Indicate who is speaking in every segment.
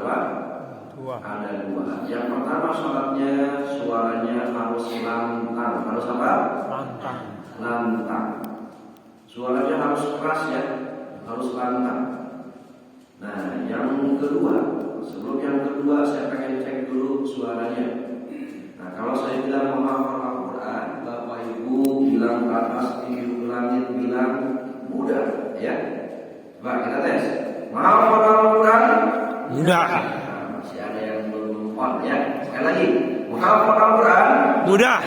Speaker 1: berapa?
Speaker 2: Dua.
Speaker 1: Ada dua. Yang pertama syaratnya suaranya harus lantang. Harus apa?
Speaker 2: Lantang.
Speaker 1: Lantang. Suaranya harus keras ya, harus lantang. Nah, yang kedua, sebelum yang kedua saya pengen cek dulu suaranya. Nah, kalau saya bilang menghafal Al-Quran, Bapak Ibu bilang ke atas, tinggi ke langit, bilang mudah, ya. Coba kita tes. Menghafal Al-Quran
Speaker 2: Mudah.
Speaker 1: Nah, masih ada yang belum on ya. Sekali lagi, menghafal Al-Quran
Speaker 2: Mudah.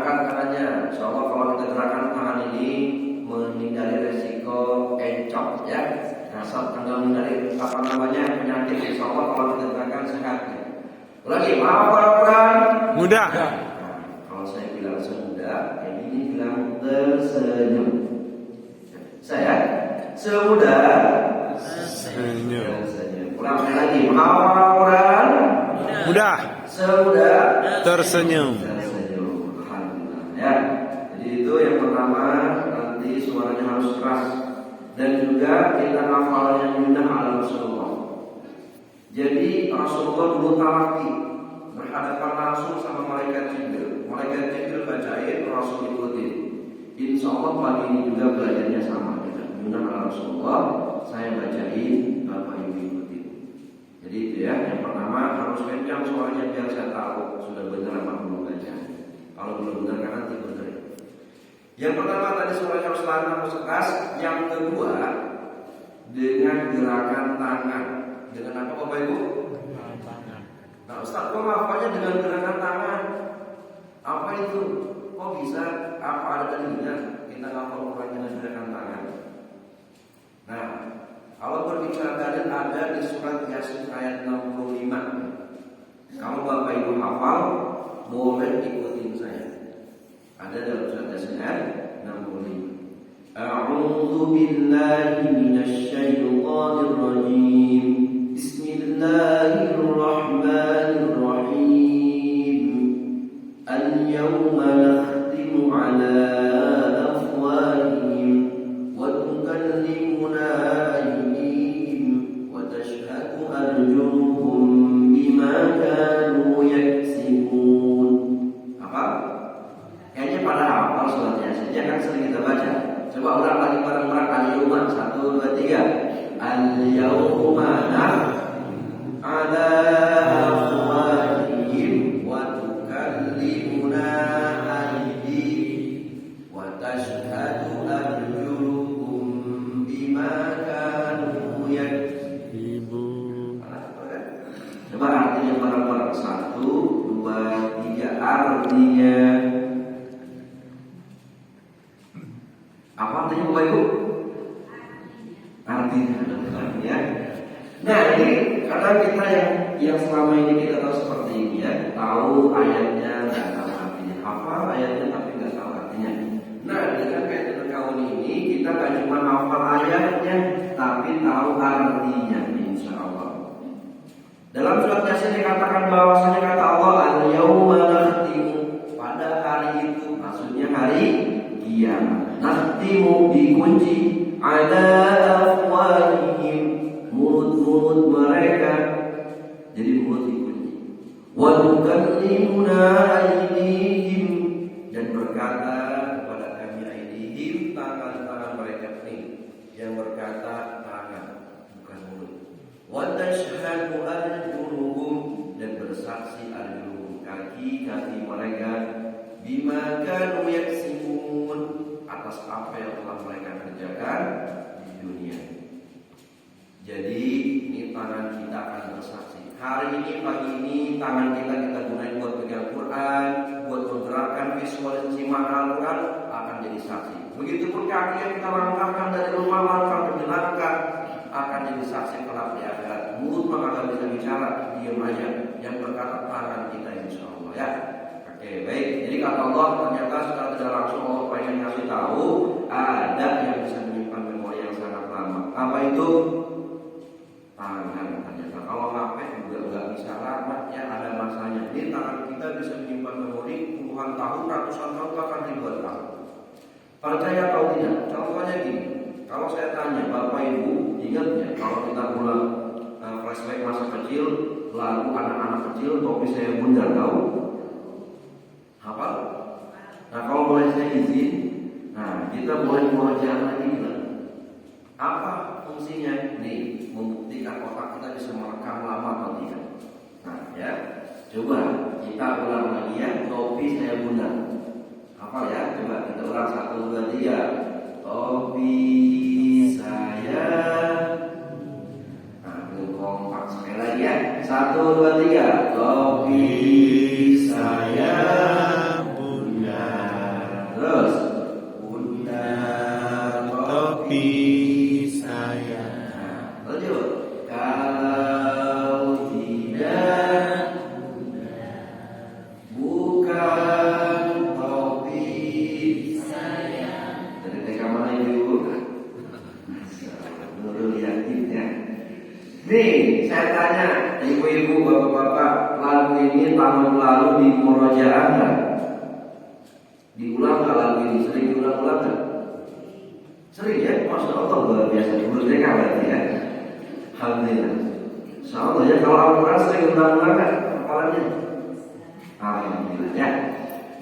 Speaker 1: angkat tangannya. Insyaallah kalau kita gerakan tangan ini menghindari resiko encok ya. Asal menghindari penyakit. Insyaallah kalau kita gerakan sehat. Lagi, menghafal Al-Quran
Speaker 2: Mudah.
Speaker 1: Nah, kalau saya bilang semudah, ini bilang tersenyum. Saya semudah
Speaker 2: Senyum.
Speaker 1: tersenyum. Ulang sekali lagi, menghafal Al-Quran
Speaker 2: Mudah.
Speaker 1: semudah
Speaker 2: Tersenyum.
Speaker 1: tersenyum. Alhamdulillah ya. Jadi itu yang pertama, nanti suaranya harus keras dan juga kita hafalnya mudah ala Rasulullah. Jadi Rasulullah dulu talaki berhadapan langsung sama malaikat Jibril. Malaikat Jibril bacain, Rasul ikutin. Insya Allah pagi ini juga belajarnya sama dengan mudah ala Rasulullah. Saya bacain, Bapak Ibu ikutin. Jadi itu ya. Yang pertama harus kencang suaranya biar saya tahu sudah benar apa belum baca. Kalau belum benar kan nanti benar. Yang pertama tadi suaranya harus lantang, harus keras. Yang kedua dengan gerakan tangan. Dengan apa Bapak Ibu?
Speaker 2: Tangan.
Speaker 1: Nah Ustaz, kok ngapanya dengan gerakan tangan? Apa itu? Kok bisa? Apa ada dalilnya? Kita ngapal Quran dengan gerakan tangan. Nah, kalau berbicara dalil ada di surat Yasin ayat 65. Kalau Bapak Ibu hafal, boleh ikutin saya. Ada dalam surat Yasin ayat 65. A'udzu billahi minasy syaithanir rajim. Bismillahirrahmanirrahim. Al-yawma nakhtimu ala afwahihim wa tukallimuna aydihim wa tashhadu arjuluhum bima kanu yaksibun. Apa? Kayaknya pada hafal suratnya saja kan sering kita baca. Coba ulang lagi bareng-bareng. Al-yawma 1 2 3. Al-yawma ala afwahihim wa tukallimuna aydihim wa tashhadu arjuluhum bima kanu yaksibun. Coba artinya bareng-bareng. 1 2 3. Artinya apa artinya Bapak Ibu? Artinya ya. Nah ini karena kita yang selama ini kita tahu seperti ini ya, tahu ayatnya nggak tahu artinya, hafal ayatnya tapi nggak tahu artinya. Nah dengan metode kawan ini kita nggak cuma hafal ayatnya tapi tahu artinya, insya Allah. Dalam surat Yasin dikatakan bahwasanya kata Allah al-yauma nakhtimu, pada hari itu maksudnya hari kiamat. Nakhtimu dikunci ala afwahihim, mulut-mulut mereka jadi mulut dikunci. Wa tukallimuna aydihim, dan berkata kepada kami aydihim, tangan-tangan mereka ini yang berkata tangan bukan mulut. Wa tashhadu arjuluhum, dan bersaksi arjuluhum, kaki-kaki mereka, bima kanu yaksibun, atas apa yang telah mereka kerjakan di dunia. Jadi ini tangan kita akan bersaksi. Hari ini, pagi ini, tangan kita gunakan buat pegang Quran, buat menggerakkan visualisasi makna Al-Quran, akan jadi saksi. Begitupun kaki yang kita langkahkan dari rumah makan menyenangkan, akan jadi saksi kelak di akhirat. Mulut maka bisa bicara, diam aja. Yang berkata tangan kita, insya Allah ya. Oke, baik. Jadi kata Allah ternyata secara tidak langsung Allah pengen ngasih tahu ada yang bisa menyimpan memori yang sangat lama. Apa itu? Tangan ternyata. Kalau HP juga nggak bisa lama ya, ada masanya. Jadi tangan kita bisa menyimpan memori puluhan tahun, ratusan tahun, bahkan ribuan tahun. Percaya atau tidak? Contohnya gini. Kalau saya tanya Bapak Ibu, ingat ya kalau kita pulang flashback masa kecil, lagu anak-anak kecil, topi saya bundar, tahu? Hafal? Nah kalau boleh saya izin, nah kita boleh murojaah lagi gitu. Apa fungsinya? Nih, membuktikan otak kita bisa merekam lama atau tidak. Nah ya, coba kita ulang lagi ya, topi saya bundar. Hafal ya? Coba kita ulang 1, 2, 3. Topi saya. Nah, kompak sekali lagi ya. 1, 2, 3. Topi saya bundar. Terus bundar topi saya. Nah, lanjut. Kalau tidak bukan topi saya. Dari TK mana ibu? Nurul Yakin ya. Nih, saya tanya ibu-ibu, bapak-bapak, lagu ini tahun lalu di murojaah nggak? Diulang nggak lagu ini? Sering diulang-ulang nggak? Sering ya, masya Allah luar biasa. Menurut mereka berarti ya. Alhamdulillah. Insyaallah ya, kalau Al-Quran sering diulang-ulang nggak hafalannya? Alhamdulillah ya.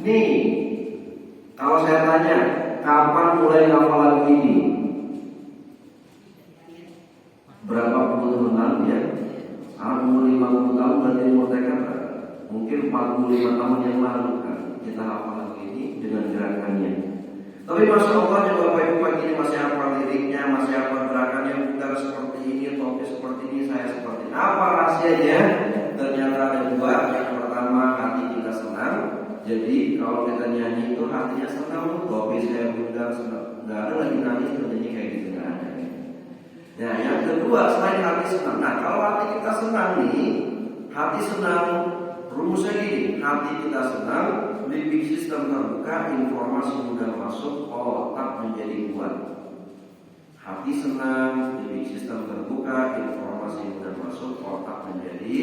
Speaker 1: Nih, kalau saya tanya, kapan mulai hafal lagu ini? Berapa puluh tahun lalu ya? Umur 50 tahun berarti umur TK mungkin 45 tahun yang lalu kan kita hafal lagu ini dengan gerakannya. Tapi masya Allah ya Bapak Ibu, pagi ini masih hafal liriknya, masih hafal gerakannya, putar seperti ini, topi seperti ini, saya seperti ini. Apa rahasianya? Ternyata ada dua. Yang pertama, hati kita senang. Jadi kalau kita nyanyi itu hatinya senang, topi saya bundar senang. Nggak ada lagi nangis bernyanyi kayak gitu, nggak ada. Nah yang kedua, selain hati senang. Nah kalau hati kita senang nih, hati senang, rumusnya gini, hati kita senang, limbic system terbuka, informasi mudah masuk, otak menjadi kuat. Hati senang, limbic system terbuka, informasi mudah masuk, otak menjadi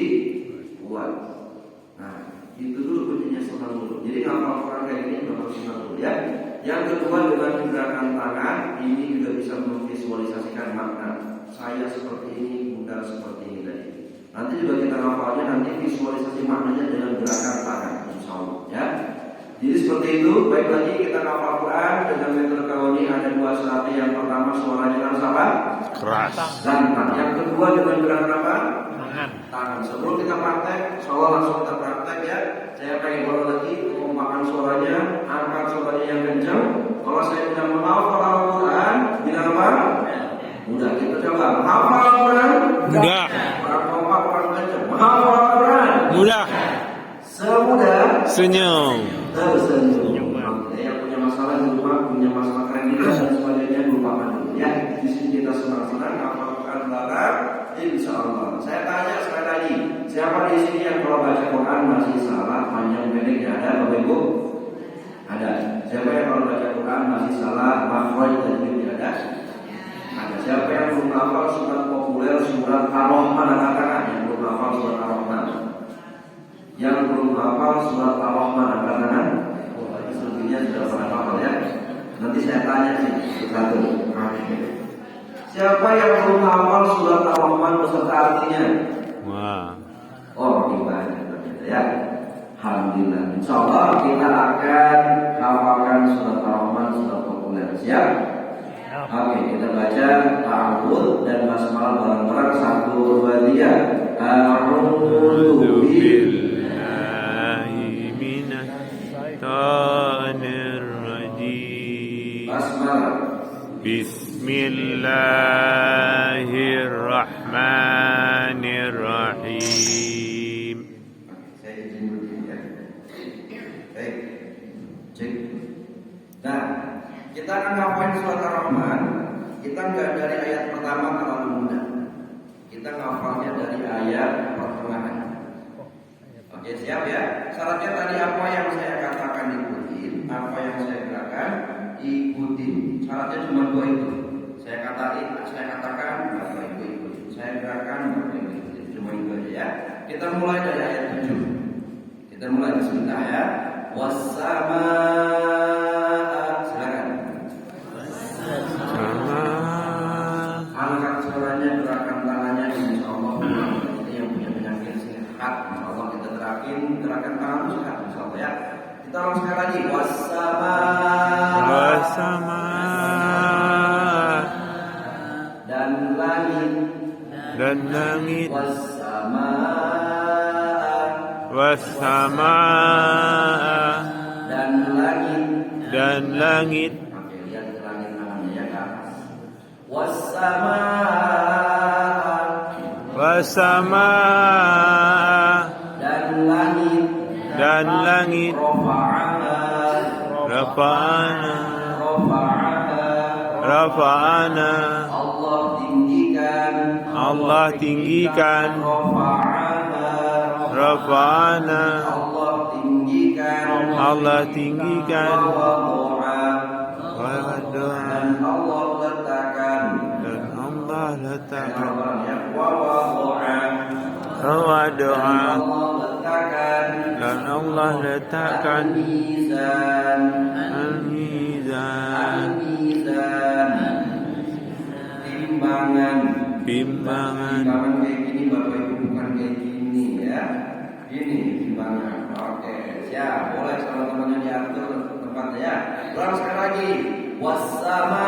Speaker 1: kuat. Nah itu dulu kuncinya, senang dulu. Jadi ngapal Quran kayak gini harus senang dulu ya. Yang kedua, dengan gerakan tangan ini juga bisa memvisualisasikan makna. Saya seperti ini, bundar seperti ini tadi. Nanti juga kita ngapalnya, nanti visualisasi maknanya dengan gerakan tangan, insya Allah ya. Jadi seperti itu. Baik, lagi kita ngapal Quran dengan metode kauni. Ada dua syarat. Yang pertama suaranya harus apa?
Speaker 2: Keras.
Speaker 1: Lantang. Yang kedua dengan gerakan apa?
Speaker 2: Tangan.
Speaker 1: Sebelum kita praktek, insya Allah langsung kita praktek ya. Saya pengen ulang lagi kekompakan suaranya, angkat suaranya yang kencang. Kalau saya bilang menghafal Al-Quran, bilang apa? Mudah. Kita coba menghafal Al-Quran.
Speaker 2: Mudah.
Speaker 1: Orang kompak, orang kencang. Menghafal Al-Quran.
Speaker 2: Mudah.
Speaker 1: Semudah
Speaker 2: Senyum.
Speaker 1: tersenyum. Yang punya masalah di rumah, punya masalah kredit dan sebagainya, lupakan dulu ya. Di sini kita senang-senang hafal Quran belakang, insya Allah. Saya tanya sekali lagi, siapa di sini yang kalau baca Quran masih salah panjang pendeknya? Ada Bapak Ibu? Ada. Siapa yang kalau baca Quran masih salah makhraj tajwidnya? Ada. Ada. Siapa yang belum hafal surat populer, surat Ar-Rahman? Katakan yang belum hafal surat Ar-Rahman. Yang belum hafal surat Ar-Rahman, katakan. Oh, selebihnya sudah pernah hafal ya. Nanti saya tanya sih satu. Siapa yang belum hafal surat Ar-Rahman beserta artinya?
Speaker 2: Wah.
Speaker 1: Oh, makin banyak ternyata ya. Alhamdulillah. Insya Allah kita akan hafalkan surat Ar-Rahman, surat populer. Siap? Oke, kita baca ta'awudz dan basmalah bareng-bareng. 1, 2, 3. A'udzu
Speaker 2: billahi minasyaitonir rajim.
Speaker 1: Basmalah.
Speaker 2: Bismillahirrahmanirrahim.
Speaker 1: Saya izin dulu ya. Baik. Cek. Nah, kita akan ngapain surat Ar-Rahman? Kita nggak dari ayat pertama terlalu mudah. Kita ngafalnya dari ayat pertengahan. Oke, siap ya. Syaratnya tadi apa yang saya katakan ikutin, apa yang saya katakan ikutin. Syaratnya cuma dua itu. Saya katakan, Bapak Ibu ikutin. Saya gerakan, Bapak Ibu ikutin. Cuma itu aja ya. Kita mulai dari ayat 7. Kita mulai bismillah ya. Wassama'a. Silakan. Angkat suaranya, gerakan tangannya, insya Allah. gerakin tangan sehat misalnya ya. Kita ulang sekali lagi.
Speaker 2: Wasama.
Speaker 1: Dan langit.
Speaker 2: Dan langit.
Speaker 1: Wasama.
Speaker 2: Dan langit.
Speaker 1: Dan langit.
Speaker 2: Oke,
Speaker 1: lihat ke langit tangannya ya ke atas. Wasama. Dan langit.
Speaker 2: Dan langit. Rafa'ana. Allah tinggikan. Rafa'ana. Allah tinggikan.
Speaker 1: Dan Allah letakkan.
Speaker 2: Doa. Dan Allah letakkan. Al-Mizan. Timbangan
Speaker 1: kayak gini Bapak Ibu, bukan kayak gini ya. Gini timbangan. Oke, siap. Boleh sama temannya diatur tempatnya ya. Ulang sekali lagi. Wasama.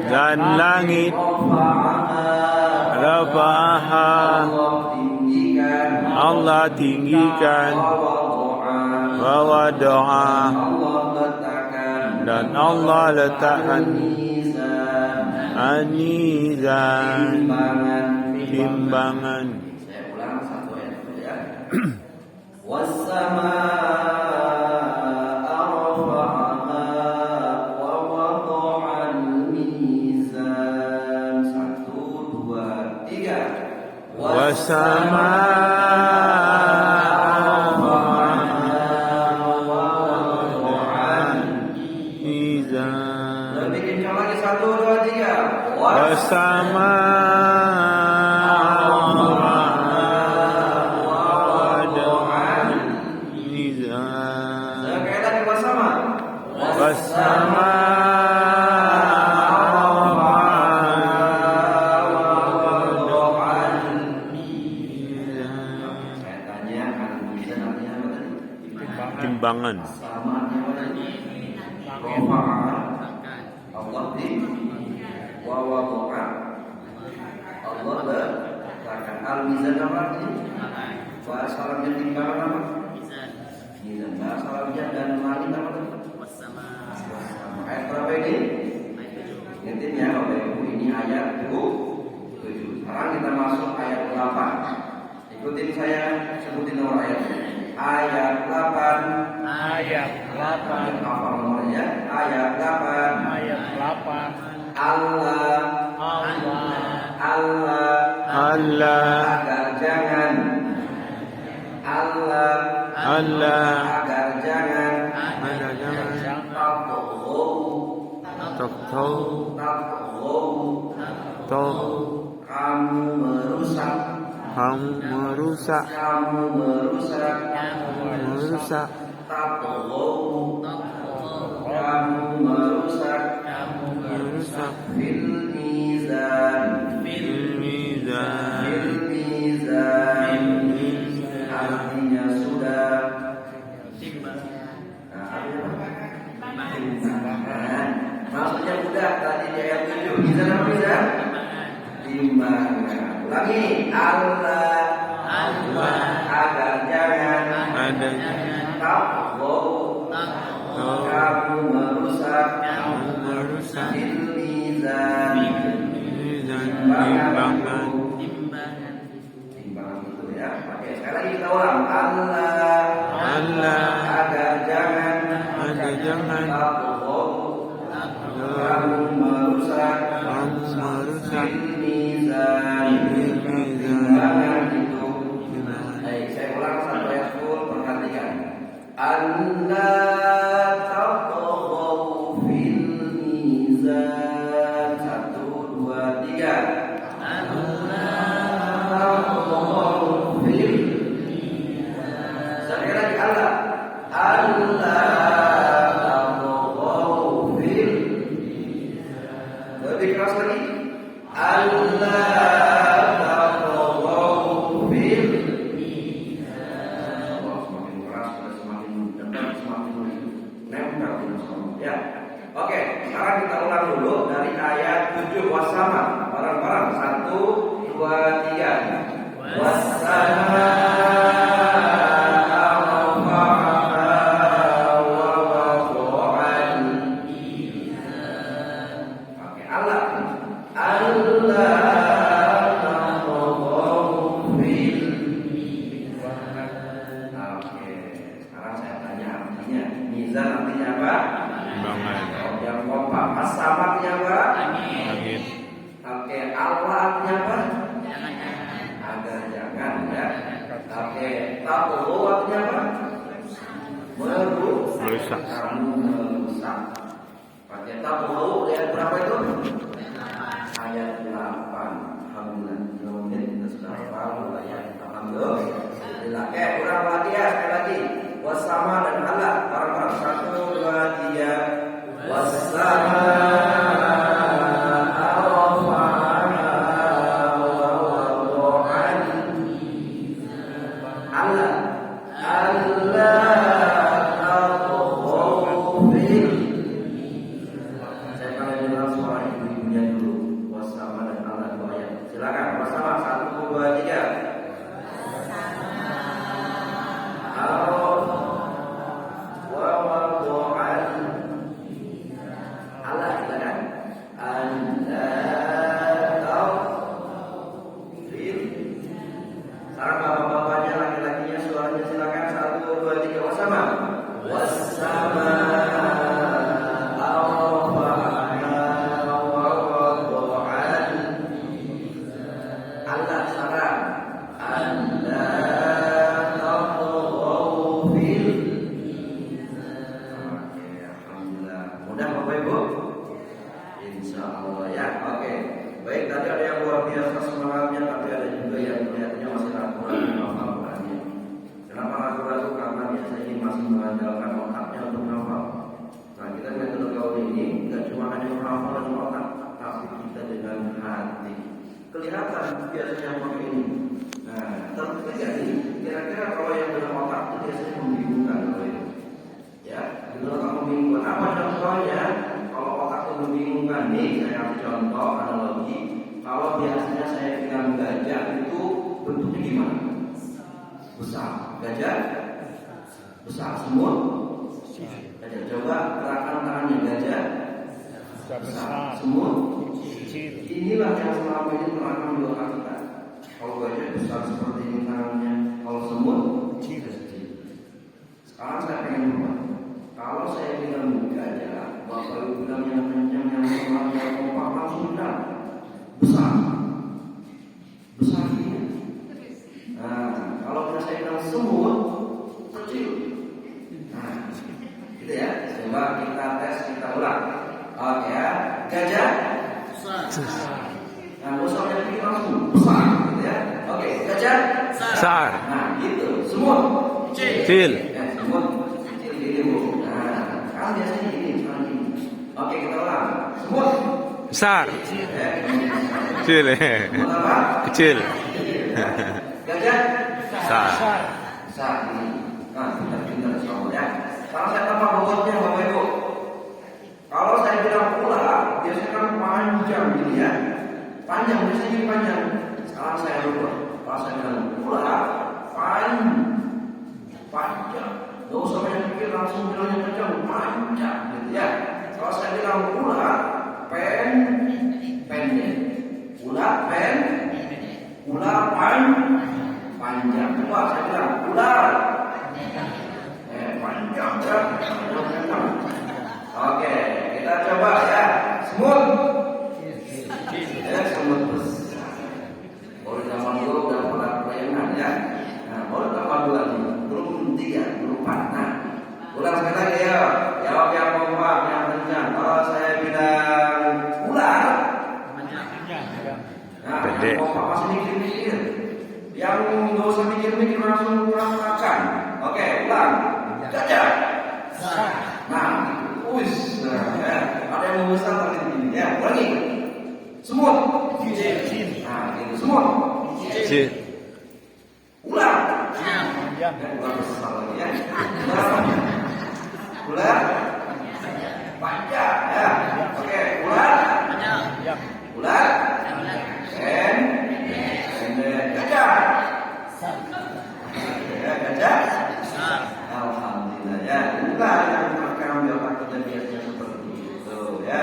Speaker 1: Dan langit. Rafa'aha. Allah tinggikan. Wa doa. Dan Allah letakkan. An-Mizan. Timbangan. Saya ulang satu ayat dulu ya. Lebih kencang lagi 1, 2, 3. Wasama. Sekali lagi wasama. Wasama.
Speaker 2: Timbangan.
Speaker 1: Allah di wawadoa. Allah letakkan. Al-Mizan apa ini? Bahasa Arabnya timbangan apa? Mizan. Bahasa Arabnya dan langit apa? Ayat berapa ini? Intinya ya Bapak Ibu, ini ayat 7. Sekarang kita masuk ayat 8. Ikutin saya, sebutin nomor ayatnya. Ayat 8. Apa nomornya? Ayat 8. Allah agar jangan. Allah agar jangan. Kamu merusak. Kamu merusak. Fil mizan. Artinya sudah. Maksudnya udah tadi di ayat 7. Mizan apa mizan? Timbangan. Ulangi. Allah agar jangan. Kamu merusak. Fil mizan. Timbangan itu ya. Oke, sekali lagi kita ulang. Allah agar jangan. Kamu merusak. Fil mizan. Timbangan itu. Baik, saya ulang satu ayat full, perhatikan. Allah taqaw fil mizan. 1, 2, 3. Sekali lagi Allah taqaw fil. Lebih keras lagi. Allah taqaw fil semakin keras, semakin dekat, semakin nempel ya. Oke, sekarang kita ulang dulu dari ayat 7 wasama. Bareng-bareng 1, 2, 3. Wasama
Speaker 2: merusak.
Speaker 1: Pakai tahu lihat berapa itu? Ayat 8. Alhamdulillah. Kita sudah hafal ayat 8. Alhamdulillah. Kurang lagi ya, sekali lagi. Wasama dan Allah. Bareng-bareng 1, 2, 3. Wasama kelihatan biasanya pakai ini. Nah, tapi kira-kira kalau yang dalam otak itu biasanya membingungkan kalau itu. Ya, dalam otak membingungkan. Apa contohnya? Kalau otak itu membingungkan nih, saya kasih contoh analogi. Kalau biasanya saya bilang gajah itu bentuknya gimana? Besar. Gajah besar. Semut gajah. Coba gerakan tangannya gajah besar. Semut. Inilah yang selama ini terekam di otak kita. Kalau gajah besar seperti ini tangannya, kalau semut kecil. Sekarang saya pengen berubah. Kalau saya bilang gajah, bapak ibu bilang yang kencang, yang lemak, yang kompak, langsung bilang besar, besar ini. Nah, kalau saya bilang semut kecil. Nah, gitu ya. Coba kita tes, kita ulang. Oke ya, gajah. Nah, besarnya pikir langsung besar, gitu ya. Oke, gajah
Speaker 2: Besar.
Speaker 1: Nah, gitu. Semut
Speaker 2: Kecil.
Speaker 1: semut kecil gitu bu. Nah, kan biasanya ini, sekarang ini. Oke, kita ulang. Semut
Speaker 2: Besar. Kecil.
Speaker 1: Semut apa?
Speaker 2: Kecil.
Speaker 1: Gajah
Speaker 2: Besar.
Speaker 1: besar ini. Nah, pintar semua ya. Sekarang saya tambah bobotnya bapak ibu. Kalau saya bilang ular, biasanya kan panjang gitu ya. Panjang, biasanya ini panjang. Sekarang saya rubah. Kalau saya bilang ular, panjang. Gak usah banyak pikir, langsung bilangnya panjang, panjang gitu ya. Kalau saya bilang ular, pendek. Ular panjang. Coba saya bilang ular panjang ya. Oke, kita coba ya. Semut. Semut besar. Baru zaman dulu udah pernah pelayanan ya. Nah, baru tambah 2 nih. Belum 3, belum 4. Nah, ulang sekali lagi ya. Jawab yang kompak, yang kencang. Kalau saya bilang ular, nah, yang kompak masih mikir-mikir. Yang nggak usah mikir-mikir langsung makan. Oke, ulang. Gajah. Nah, ada yang membesar tadi ini ya. Ulangi. Semut. Nah, ini semut.
Speaker 2: Jin.
Speaker 1: Ular. Ular besar lagi ya. Ular. Panjang ya. Oke, ular. Ular. Pendek. Gajah. Ya, gajah. Alhamdulillah ya. Inilah yang terekam di otak kita biasanya seperti itu ya.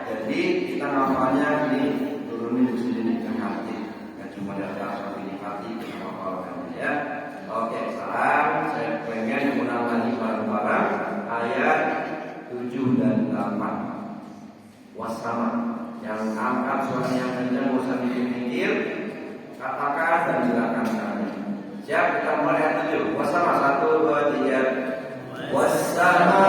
Speaker 1: Jadi kita ngapalnya ini turunin di sini ke hati. Gak cuma dari atas tapi di hati kita ngapalkan ya. Oke, sekarang saya pengen mengulang lagi bareng-bareng ayat 7 dan 8. Wasama. Yang angkat suara yang kencang, gak usah mikir-mikir. Katakan dan gerakan kalian. Siap, kita mulai ayat 7. Wasama, 1, 2, 3. Wasama.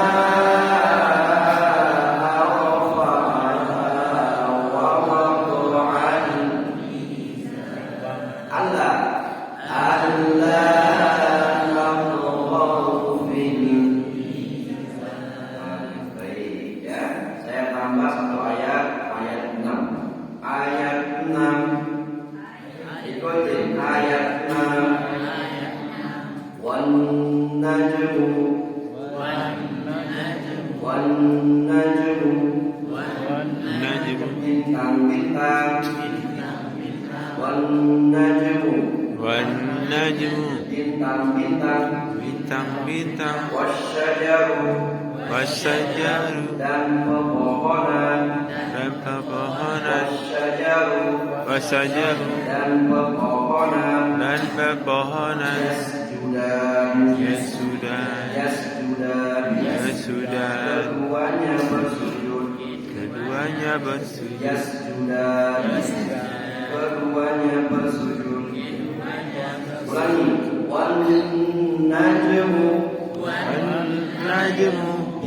Speaker 2: Bintang-bintang.
Speaker 1: Wasyajaru. Dan pepohonan.
Speaker 2: Wasyajaru.
Speaker 1: Dan pepohonan. Yasjudan. Keduanya bersujud. Keduanya bersujud. Ulangi. Wan najmu.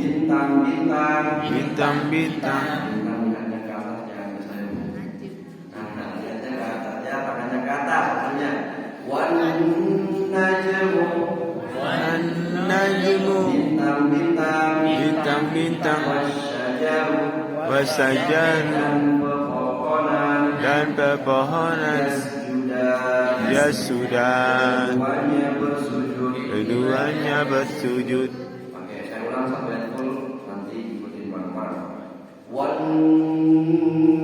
Speaker 1: Bintang-bintang. Bintang-bintangnya ke atas, jangan ke saya. Nah, lihatnya ke atas ya, tangannya ke atas maksudnya. Wan najmu. Bintang-bintang. Wasyajaru. Dan pepohonan. Yasjudan. Keduanya bersujud. Oke, saya ulang sampai full, nanti ikutin bareng-bareng. Wan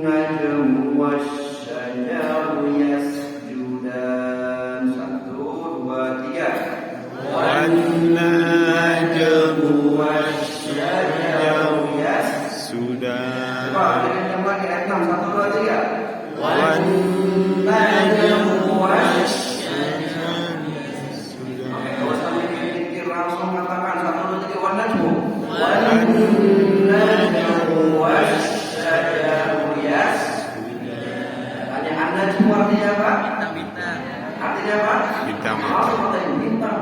Speaker 1: najmu wasyajaru yasjudan. 1, 2, 3. Wan najmu wasyajaru yasjudan. Coba yang lagi ayat 6, 1, 2, 3. Wan najmu wasyajaru. Oke, kalau sampai mikir langsung katakan 1, 2, 3. Wan najmu. Wan najmu wasyajaru yasjudan. Tanya an-najmu artinya apa? Bintang-bintang. Artinya apa? Bintang-bintang.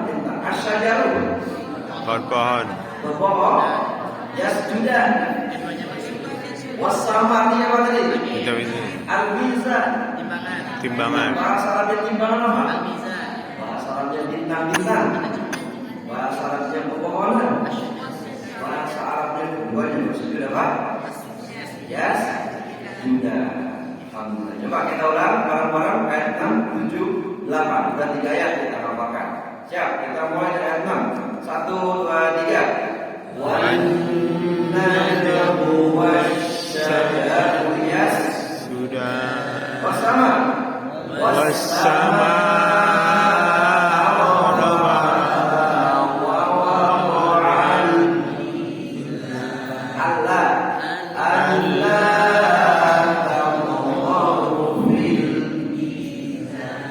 Speaker 1: Asyajaru.
Speaker 2: Pohon.
Speaker 1: Berbohong. Yasjudan. Wasama artinya apa tadi?
Speaker 2: Bintang-bintang.
Speaker 1: Al-mizan.
Speaker 2: Timbangan.
Speaker 1: Bahasa Arabnya timbangan apa? Bahasa Arabnya bintang-bintang. Bahasa Arabnya pepohonan. Bahasa Arabnya keduanya bersujud apa? Yes. Sudah. Alhamdulillah. Coba kita ulang bareng-bareng ayat 6, 7, 8. Udah 3 ayat kita hafalkan. Siap, kita mulai dari ayat 6. 1, 2, 3. Wan najmu wasyajaru yasjudan. Wasama.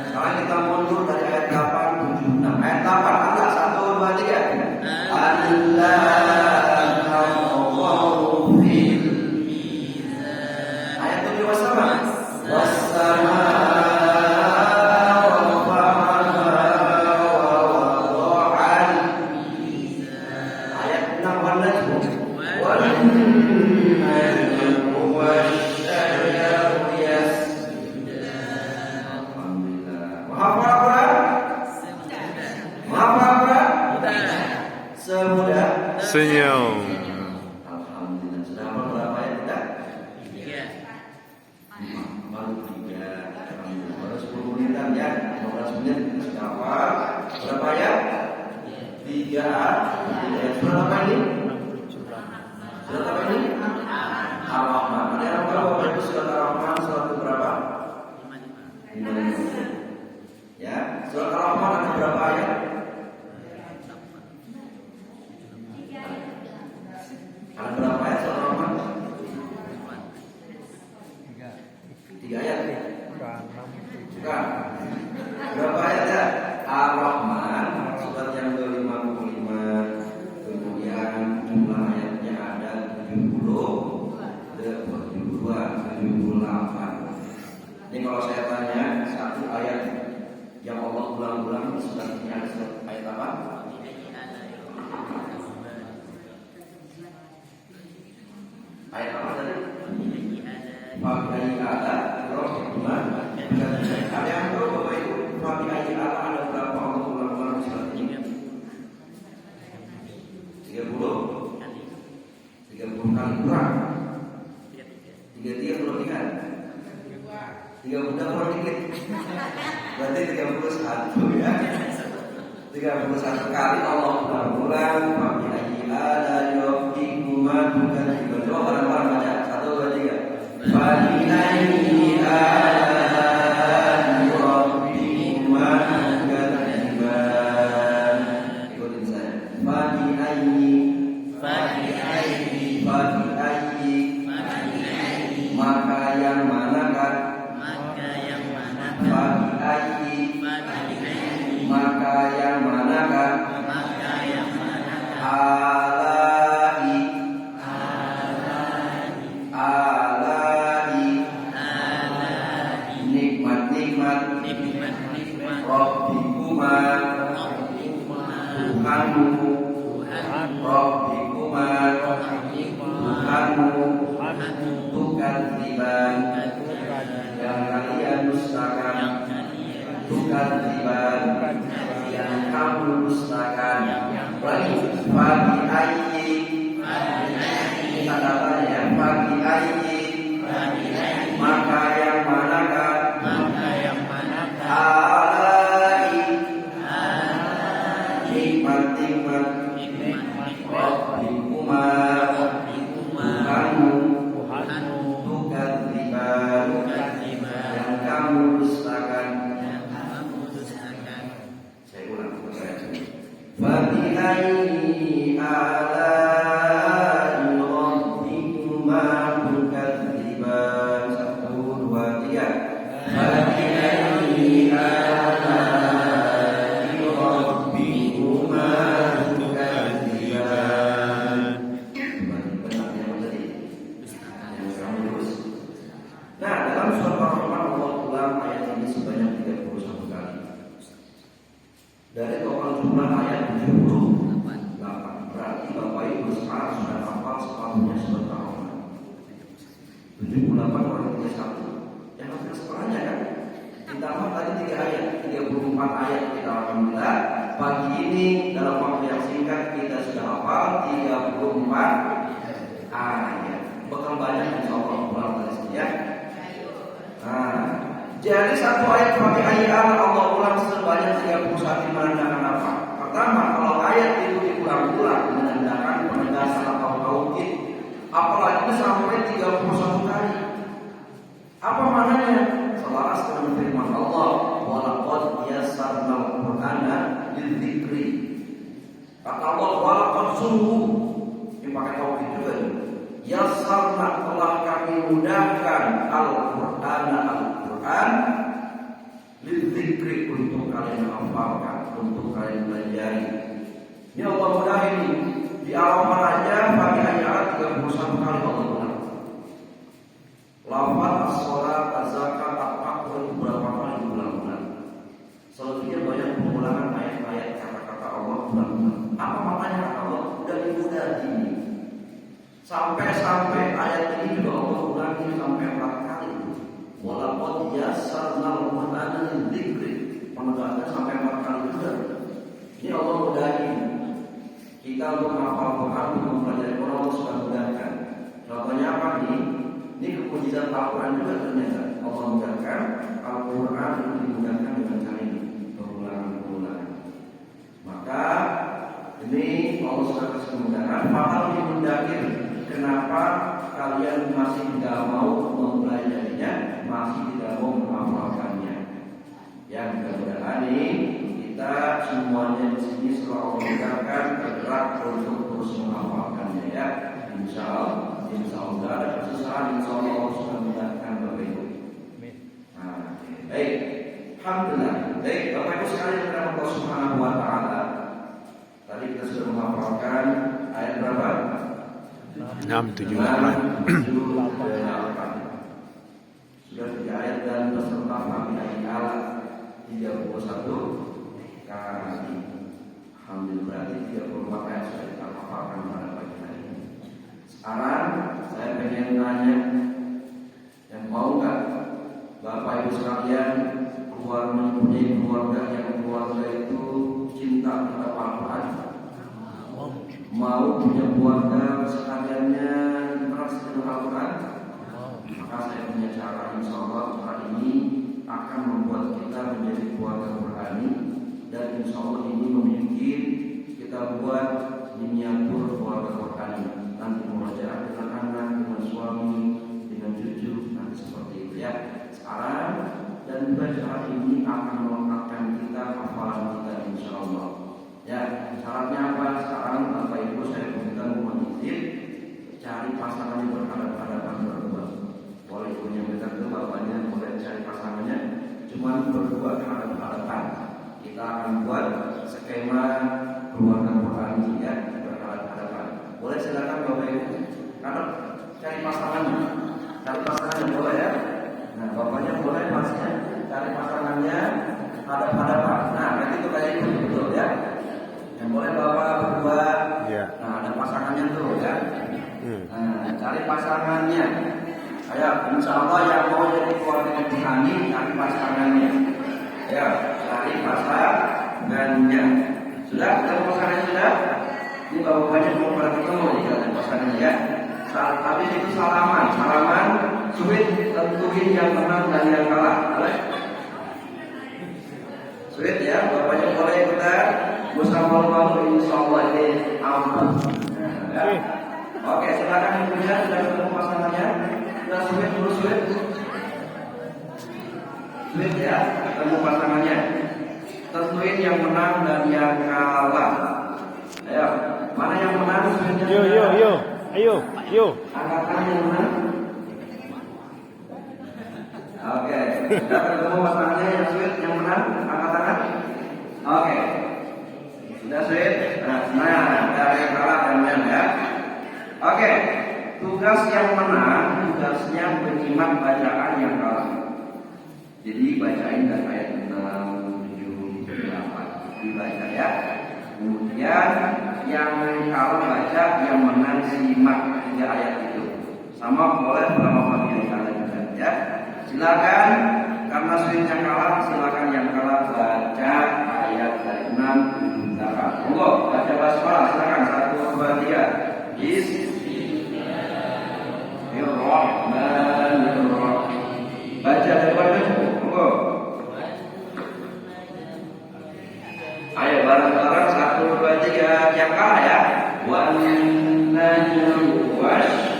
Speaker 1: Sekarang kita mundur dari ayat 8, 7, 6. Ayat 8, Allah 1, 2, 3. Ayat 7 wasama. Wasama.
Speaker 2: Senyum.
Speaker 1: Alhamdulillah. Sudah berapa ya kita?
Speaker 3: 3.
Speaker 1: ingat siapa? Berapa ya? 3 ayat. Surat apa ini? Surat apa ini? Ar-Rahman. Ada yang tahu apa surat Ar-Rahman? Surat berapa? 5. Ya, surat Ar-Rahman ada berapa ayat? Ada berapa ayat surat Ar-Rahman? 3 ayat. Bukan. Berapa ayat ya? Ar-Rahman surat yang ke-55. Kemudian jumlah ayatnya ada 70, 72, 78. Ini kalau saya tanya satu ayat yang Allah ulang-ulang surat ini ada surat ayat apa? Ayat apa tadi? Fabi'ayyi ala rabbikuma. Ada yang tahu Bapak Ibu? Fabi'ayyi ala ada berapa Allah ulang-ulang surat ini? 30 kali kurang. 33 kelebihan. 30 kurang dikit. Berarti 31 ya. 31 kali Allah ulang-ulang Fabi'ayyi ala rabbikuma bukan juga. Coba bareng-bareng baca 1, 2, 3. Fabi'ayyi ala rabbikuma tukadziban. Ikutin saya. Fabi'ayyi maka yang manakah? Fabi'ayyi maka yang manakah? Alai nikmat-nikmat Rabbikuma Tuhanmu Rabbikuma Tuhanmu tukadziban yang kalian dustakan tukadziban yang kamu dustakan. Lagi Fabi'ayyi kita katanya Fabi'ayyi maka yang manakah? Alai nikmat-nikmat Rabbikuma Tuhanmu tukadziban yang kamu dustakan. Saya ulang. Fabi'ayyi ala'i rabbikuma tukadziban. 1, 2, 3. Fabi'ayyi ala'i rabbikuma tukadziban. Benar yang tadi. Yang kamu lurus. Nah, dalam surat Ar-Rahman Allah ulang ayat ini sebanyak 31 kali. Dari total jumlah ayat 78. Berarti Bapak Ibu sekarang sudah hafal separuhnya surat Ar-Rahman. 78 orang 31. Yang hampir setelahnya kan? Ditambah tadi 3 ayat, 34 ayat kita alhamdulillah. Pagi ini dalam waktu yang singkat kita sudah hafal 34 ayat. Bekal banyak insyaallah pulang dari sini ya. Nah, jadi satu ayat Fabi'ayyi ala Allah ulang sebanyak 31 menandakan apa? Pertama, kalau ayat itu diulang-ulang menandakan penegasan atau tauhid. Apalagi sampai 31 kali. Apa maknanya? Selaras dengan firman Allah, walaqad yassarnal Qur'ana lidzikri. Kata Allah, walaqad sungguh dipakai tauhid juga. Yassarna telah kami mudahkan Al-Quran lidzikri untuk kalian hafalkan, untuk kalian pelajari. Ini Allah mudahin di Al-Rahman aja bagi ayat 31 kali Allah ulang. Lafaz as-shalat, az-zakat, at-taqwa itu berapa kali diulang-ulang. Selebihnya banyak pengulangan ayat-ayat kata-kata Allah ulang-ulang. Apa maknanya kata Allah? Udah dimudahin. Sampai ayat ini juga Allah ulangi sampai 4 kali. Walaqad yassarnal Qur'ana lidzikri. Penegasannya sampai 4 kali juga. Ini Allah mudahin kita untuk menghafal Quran, untuk mempelajari Quran Allah sudah mudahkan. Contohnya apa nih? Ini kemujizat Al-Quran juga ternyata. Allah mudahkan Al-Quran itu dimudahkan dengan cara ini. Ini Allah sudah kasih kemudahan. Mahal dimudahkan. Kenapa kalian masih tidak mau mempelajarinya, masih tidak mau menghafalkannya? Yang mudah-mudahan ini kita semuanya di sini selalu mengerjakan bergerak untuk terus menghafalkannya ya. Insya Allah ada kesusahan, insya Allah sudah mudahkan Bapak Ibu. Nah, baik, alhamdulillah. Baik, Bapak Ibu sekalian yang Allah Subhanahu Wa Taala. Tadi kita sudah menghafalkan ayat berapa?
Speaker 2: 6, 7, 8.
Speaker 1: Sudah 3 ayat dan beserta Fatihah alat 31 kali. Alhamdulillah berarti 34 ayat sudah kita hafalkan pada pagi hari ini. Sekarang saya pengen nanya, yang mau nggak Bapak Ibu sekalian mempunyai keluarga yang keluarga itu cinta kepada Al-Quran? Mau punya keluarga sekaliannya keras dengan Al-Quran? Maka saya punya cara, insya Allah cara ini akan membuat kita menjadi keluarga Qurani. Dan insya Allah ini memiliki kita buat miniatur keluarga Qurani. Nanti mengajar dengan anak, dengan suami, dengan cucu, nanti seperti itu ya. Sekarang dan juga cara ini akan melengkapkan kita hafalan kita insya Allah. Ya, syaratnya apa? Sekarang Bapak Ibu saya berikan menitip, cari pasangan yang berhadapan berdua. Boleh punya mereka ke bapaknya, boleh cari pasangannya, cuma berdua berhadapan. Kita akan buat skema keluarga Qurani ya, berhadapan. Boleh silakan Bapak Ibu. Kalau cari pasangannya boleh ya. Nah, bapaknya boleh, masnya cari pasangannya hadap-hadapan. Nah, itu kayak itu betul ya. Yang boleh bapak berdua, nah ada pasangannya tuh ya. Nah, cari pasangannya. Ayo, insya Allah yang mau jadi keluarga Qurani cari pasangannya. Ya, cari pasangannya. Sudah, ketemu pasangannya sudah. Ini bapaknya mau pada ketemu nih cari pasangannya ya. Saat habis itu salaman, sulit tentuin yang menang dan yang kalah. Boleh? Sulit ya, bapaknya boleh kita. Bersama-sama insya Allah ini aman. Ya. Oke, silakan ibunya sudah ketemu pasangannya. Sudah sulit. Sulit ya, ketemu pasangannya. Tentuin yang menang dan yang kalah. Ayo, mana yang menang? Ayo. Angkatan yang menang. Oke, sudah ketemu pasangannya yang sulit, yang menang, angkat tangan. Oke. Sudah sulit. Nah, ada yang kalah dan menang ya. Oke. Tugas yang menang, tugasnya menyimak bacaan yang kalah. Jadi bacain dari ayat 6, 7, 8 dibaca ya. Kemudian yang kalah baca, yang menang simak 3 ayat itu. Sama boleh beberapa pagi kalian juga ya. Silakan, karena sulitnya kalah, silakan yang kalah baca ayat dari 6, 7, 8. Monggo baca basmalah, silakan 1, 2, 3. Bismillahirrahmanirrahim. Baca dari mana? Monggo. Ayo bareng-bareng 1, 2, 3 yang kalah ya. Wan najmu wash.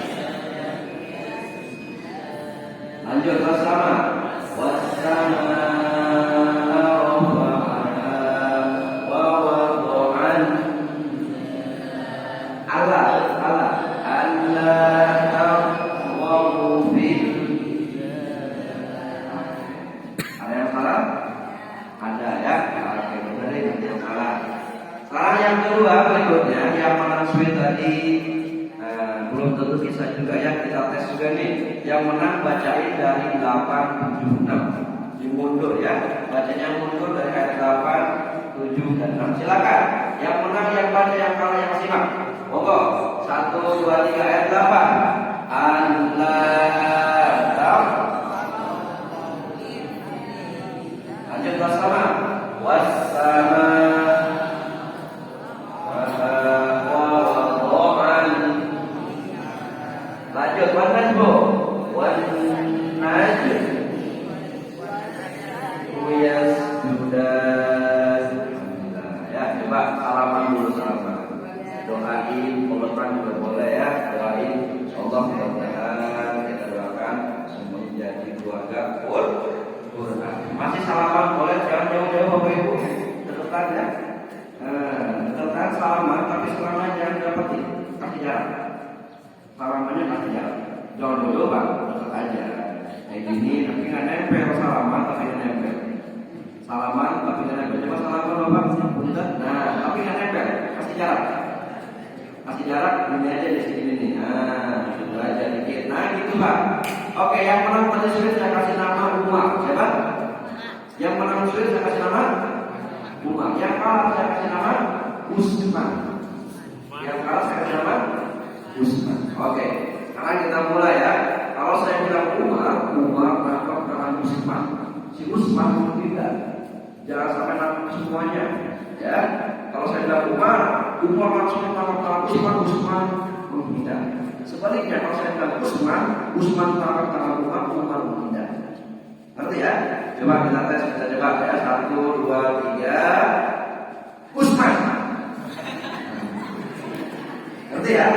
Speaker 1: Lanjut bersama. Wassama belum tentu bisa juga ya, kita tes juga nih. Yang menang bacain dari 8, 7, 6. Dimundur ya, bacanya mundur dari ayat 8, 7, dan 6. Silakan. Yang menang yang baca, yang kalah yang simak. Monggo. 1, 2, 3 ayat 8. Lanjut bersama. Wassama. Lanjut, wan najmu. Ya, coba salaman dulu salaman. jauh Bapak Ibu, deketan ya. Deketan salaman, tapi salaman jangan dapetin, kasih jarak. Salamannya kasih jarak. Jangan dulu Pak, deket aja. Kayak gini, tapi nggak nempel salaman, tapi nggak nempel. Salaman, tapi nggak nempel. Coba salaman Bapak, punten. Nah, tapi nggak nempel, kasih jarak. Kasih jarak, ini aja di sini nih. Nah, sudah aja dikit. Nah, gitu Pak. Oke, yang menang tadi saya kasih nama Umar, siapa? Yang menang saya kasih nama Umar. Yang kalah saya kasih nama Usman. Yang kalah saya kasih nama Usman. Oke, sekarang kita mulai ya. Kalau saya bilang Umar nangkap tangan Usman. Si Usman tidak. Jangan sampai nangkap semuanya. Ya. Kalau saya bilang Umar langsung tangkap tangan Usman menghindar. Sebaliknya kalau saya bilang Usman tangkap tangan Umar menghindar. Ngerti ya? Coba kita tes, kita coba ya. 1, 2, 3. Usman. Ngerti ya?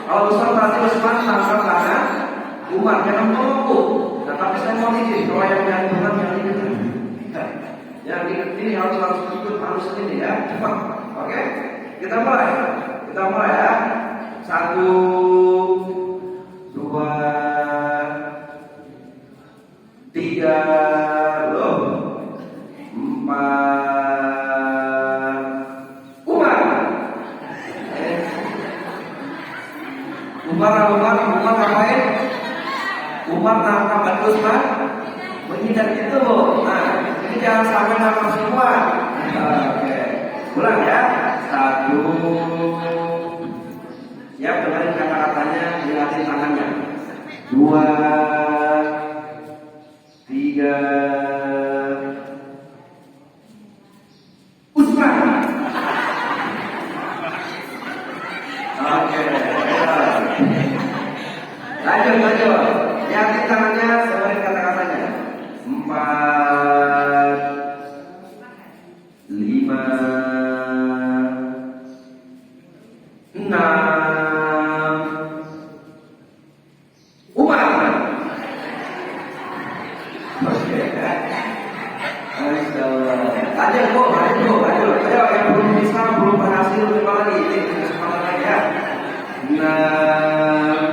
Speaker 1: Kalau Usman berarti Usman tangkap tangan Umar, jangan melompo. Nah, tapi saya mau izin kalau yang benar yang ini. Yang ini harus ikut harus ini ya. Cepat. Oke? Kita mulai ya. 1, 2, 3, 4. Umar ngapain? Umar nangkap Usman menghindar itu. Nah, ini jangan sampai nangkap semua. Oke, ulang ya. 1. Siap, dengerin kata-katanya, lihatin tangannya. 2, 3. Usman. Oke. Lanjut. Lihatin tangannya, dengerin kata-katanya. 4, 5, 6. Umar. Oke. Lanjut Bu. Ayo yang belum bisa, belum berhasil, coba lagi. Ini kesempatan lagi ya. 6,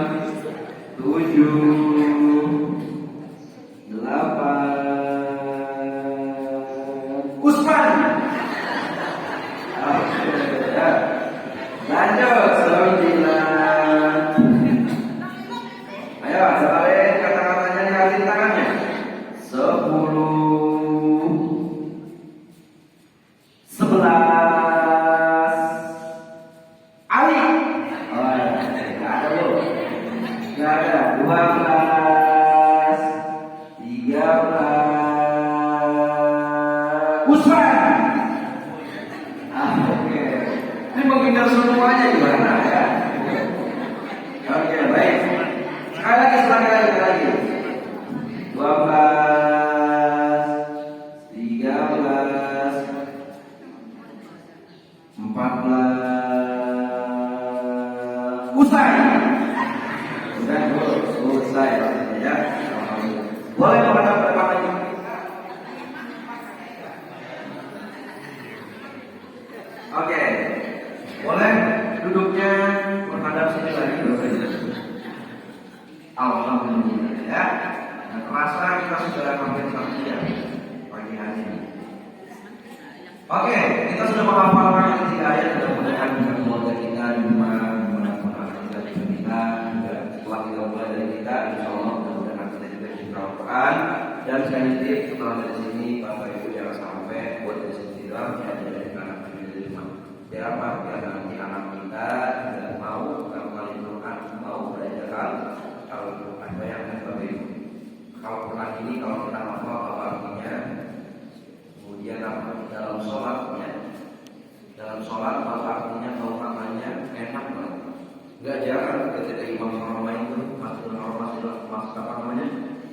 Speaker 1: 7, 8. Usman. Oke ya. Lanjut. 9. Ayo, balik kata-katanya, lihatin tangannya. 10, 11. Ali. Oh, nggak ada Bu. Nggak ada. 12, 13. Usman. Oke. Ini menghindar semuanya gimana ya? Oke, baik. Sekali lagi. 12, 13, 14. Selesai ya. Boleh menghadap ke depan lagi. Oke. Boleh duduknya menghadap sini lagi. Alhamdulillah ya. Nah, terasa kita sudah hampir 1 jam pagi hari ini. Oke, kita sudah menghafalkan 3 ayat. Mudah-mudahan bisa keluarga kita di rumah, mudah-mudahan kita di kita. Setelah kita mulai dari kita, insya Allah mudah-mudahan kita juga di Al-Quran. Dan saya nitip setelah dari sini, Bapak Ibu jangan sampai buat dari sini bilang ya dari anak kita di rumah. Biar apa? Biar nanti anak kita tidak mau kembali Quran, mau belajar kalau Quran bayangkan Bapak Ibu. Kalau Quran ini kalau kita hafal apa artinya, kemudian apa dalam sholatnya, dalam sholat apa artinya, tahu maknanya, enak banget. Gak jarang ketika imam Muhammad itu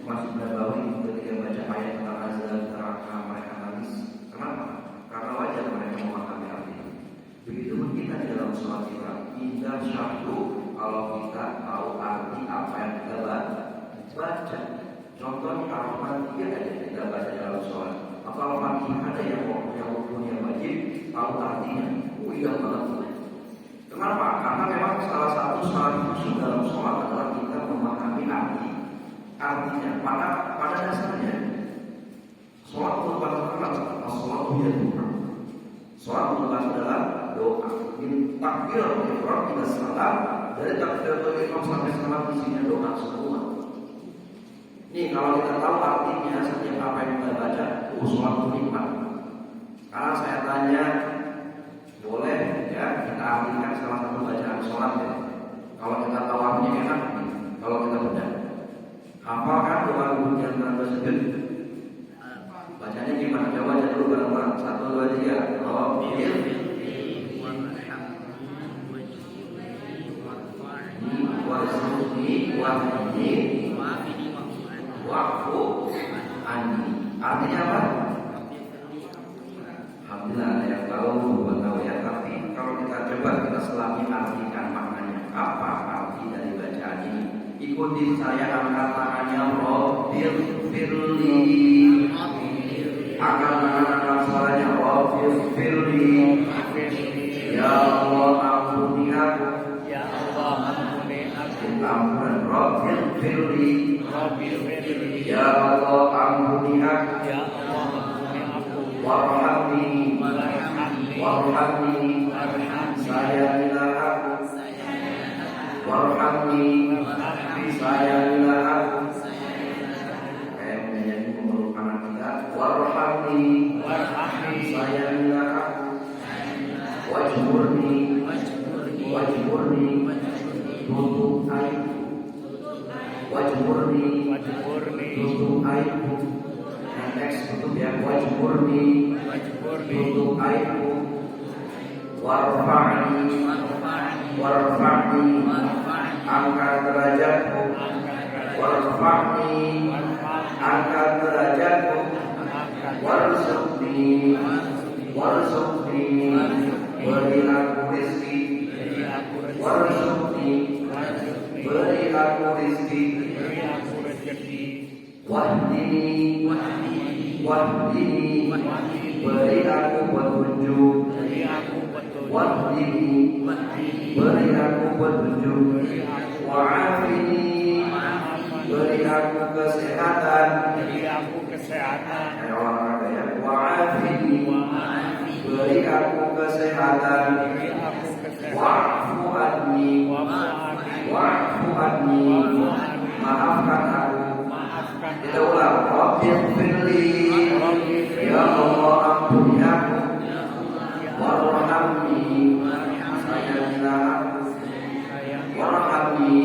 Speaker 1: masih berbawi ketika baca ayat tentang azab neraka, mereka nangis. Kenapa? Karena wajar mereka memahami artinya. Begitupun kita di dalam sholat kita, indah syahdu kalau kita tahu arti apa yang kita baca. Contohnya Ar-Rahman 3 aja kita baca dalam sholat. Apalagi pagi ada yang punya wajib tahu artinya. Iya banget. Kenapa? Karena memang salah satu syarat khusyuk dalam sholat adalah kita memahami artinya. Pada dasarnya sholat merupakan sholat doa. Sholat adalah doa. Min takbiratul ihram ila salam, dari takbiratul ihram sampai salam isinya doa semua. Nih kalau kita tahu artinya setiap apa yang kita baca, sholat itu nikmat. Karena saya tanya, boleh ya kita artikan salah satu bacaan sholat ya. Kalau kita tahu artinya enak nih. Kalau kita benar, hafalkan doa bunyian tersebut. Bacanya gimana? Coba aja dulu bareng-bareng. 1, 2, 3. Artinya apa? Alhamdulillah ada yang tahu, bukan tahu ya. Tapi kalau kita coba kita selami artikan maknanya, apa arti dari bacaan ini? Ikuti saya, angkat tangannya, Rabbil firli. Angkat suaranya, Rabbil firli. Ya Allah ampuni aku.
Speaker 2: Ya Allah ampuni aku.
Speaker 1: Ampunan Rabbil firli. Ya Allah ampuni aku.
Speaker 2: Ya Allah ampuni aku.
Speaker 1: Warhamni. Warhamni. Sayangilah aku. Warhamni. Sayangilah aku. Kayak menyanyi memeluk anak kita. Warhamni. Sayangilah aku. Wajburni. Tutup aibku. Wajburni. Tutup aibku. Next tutup ya. Wajburni. Tutup aibku. Warfa'ni. Angkat derajatku. Warfa'ni. Angkat derajatku. Warzuqni. Beri aku rezeki. Warzuqni. Beri aku rezeki. Wahdini. Beri aku petunjuk. Wahdini. Beri aku petunjuk. Wa'afini. Beri aku kesehatan. Kayak olahraga ya. Wa'afini. Beri aku kesehatan. Wa'fu anni. Maafkan aku. Kita ulang. Rabbil firli. Ya Allah ampuni aku. Warhamni. Sayangilah aku. Warhamni.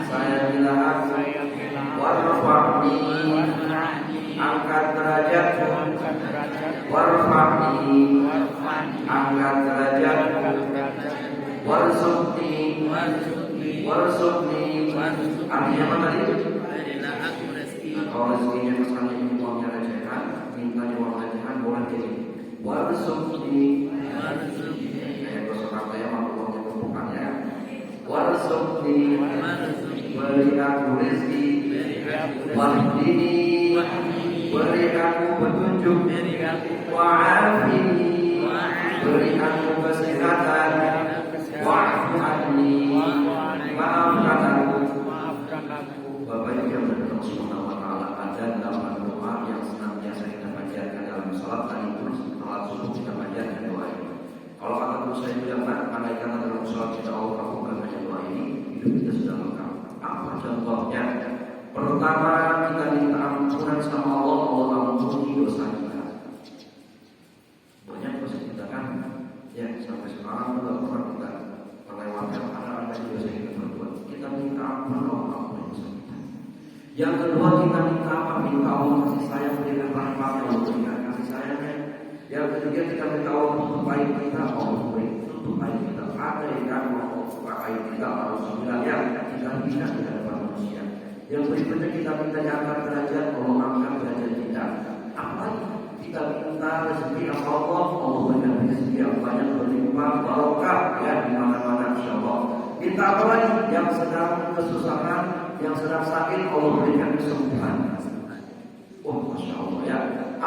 Speaker 1: Sayangilah aku. Warfa'ni. Angkat derajatku. Warfa'ni. Angkat derajatku. Warzuqni. Artinya apa tadi? Kalau rezekinya misalnya uangnya recehan, mintanya uang recehan, boleh jadi warzuqni. Kayak kosakata ya, mampu uangnya tumpukan ya. Warzuqni. Beri aku rezeki. Wahdini. Beri aku petunjuk. Wa'afini. Beri aku kesehatan. Wa'fu anni. Maafkan aku. Bapak Ibu yang berdoa Subhanahu wa ta'ala, ada 8 doa yang senantiasa kita panjatkan dalam salat. Tadi pun salat subuh kita panjatkan doa ini. Kalau kata guru saya bilang, andaikan dalam salat kita Allah kabulkan baca doa ini, hidup kita sudah lengkap. Apa contohnya? Pertama, kita minta ampunan sama Allah, Allah ampuni dosa kita. Banyak dosa kita kan? Ya, sampai sekarang juga pernah kita melewatkan ada dosa yang kita berbuat. Kita minta ampun Allah ampuni dosa kita. Yang kedua, kita minta apa? Minta Allah kasih sayang, berikan rahmatnya, Allah berikan kasih sayangnya. Yang ketiga, kita minta Allah tutup aib kita, Allah beri tutup aib kita. Ada yang mau buka aib kita, harus bilang ya kita bisa di hadapan manusia. Yang berikutnya kita minta diangkat derajat, Allah angkat derajat kita. Apa kita minta rezeki Allah, Allah berikan rezeki yang banyak berlimpah, barokah ya di mana-mana insyaallah. Minta apa lagi? Yang sedang kesusahan, yang sedang sakit, Allah berikan kesembuhan. Oh, masya Allah ya.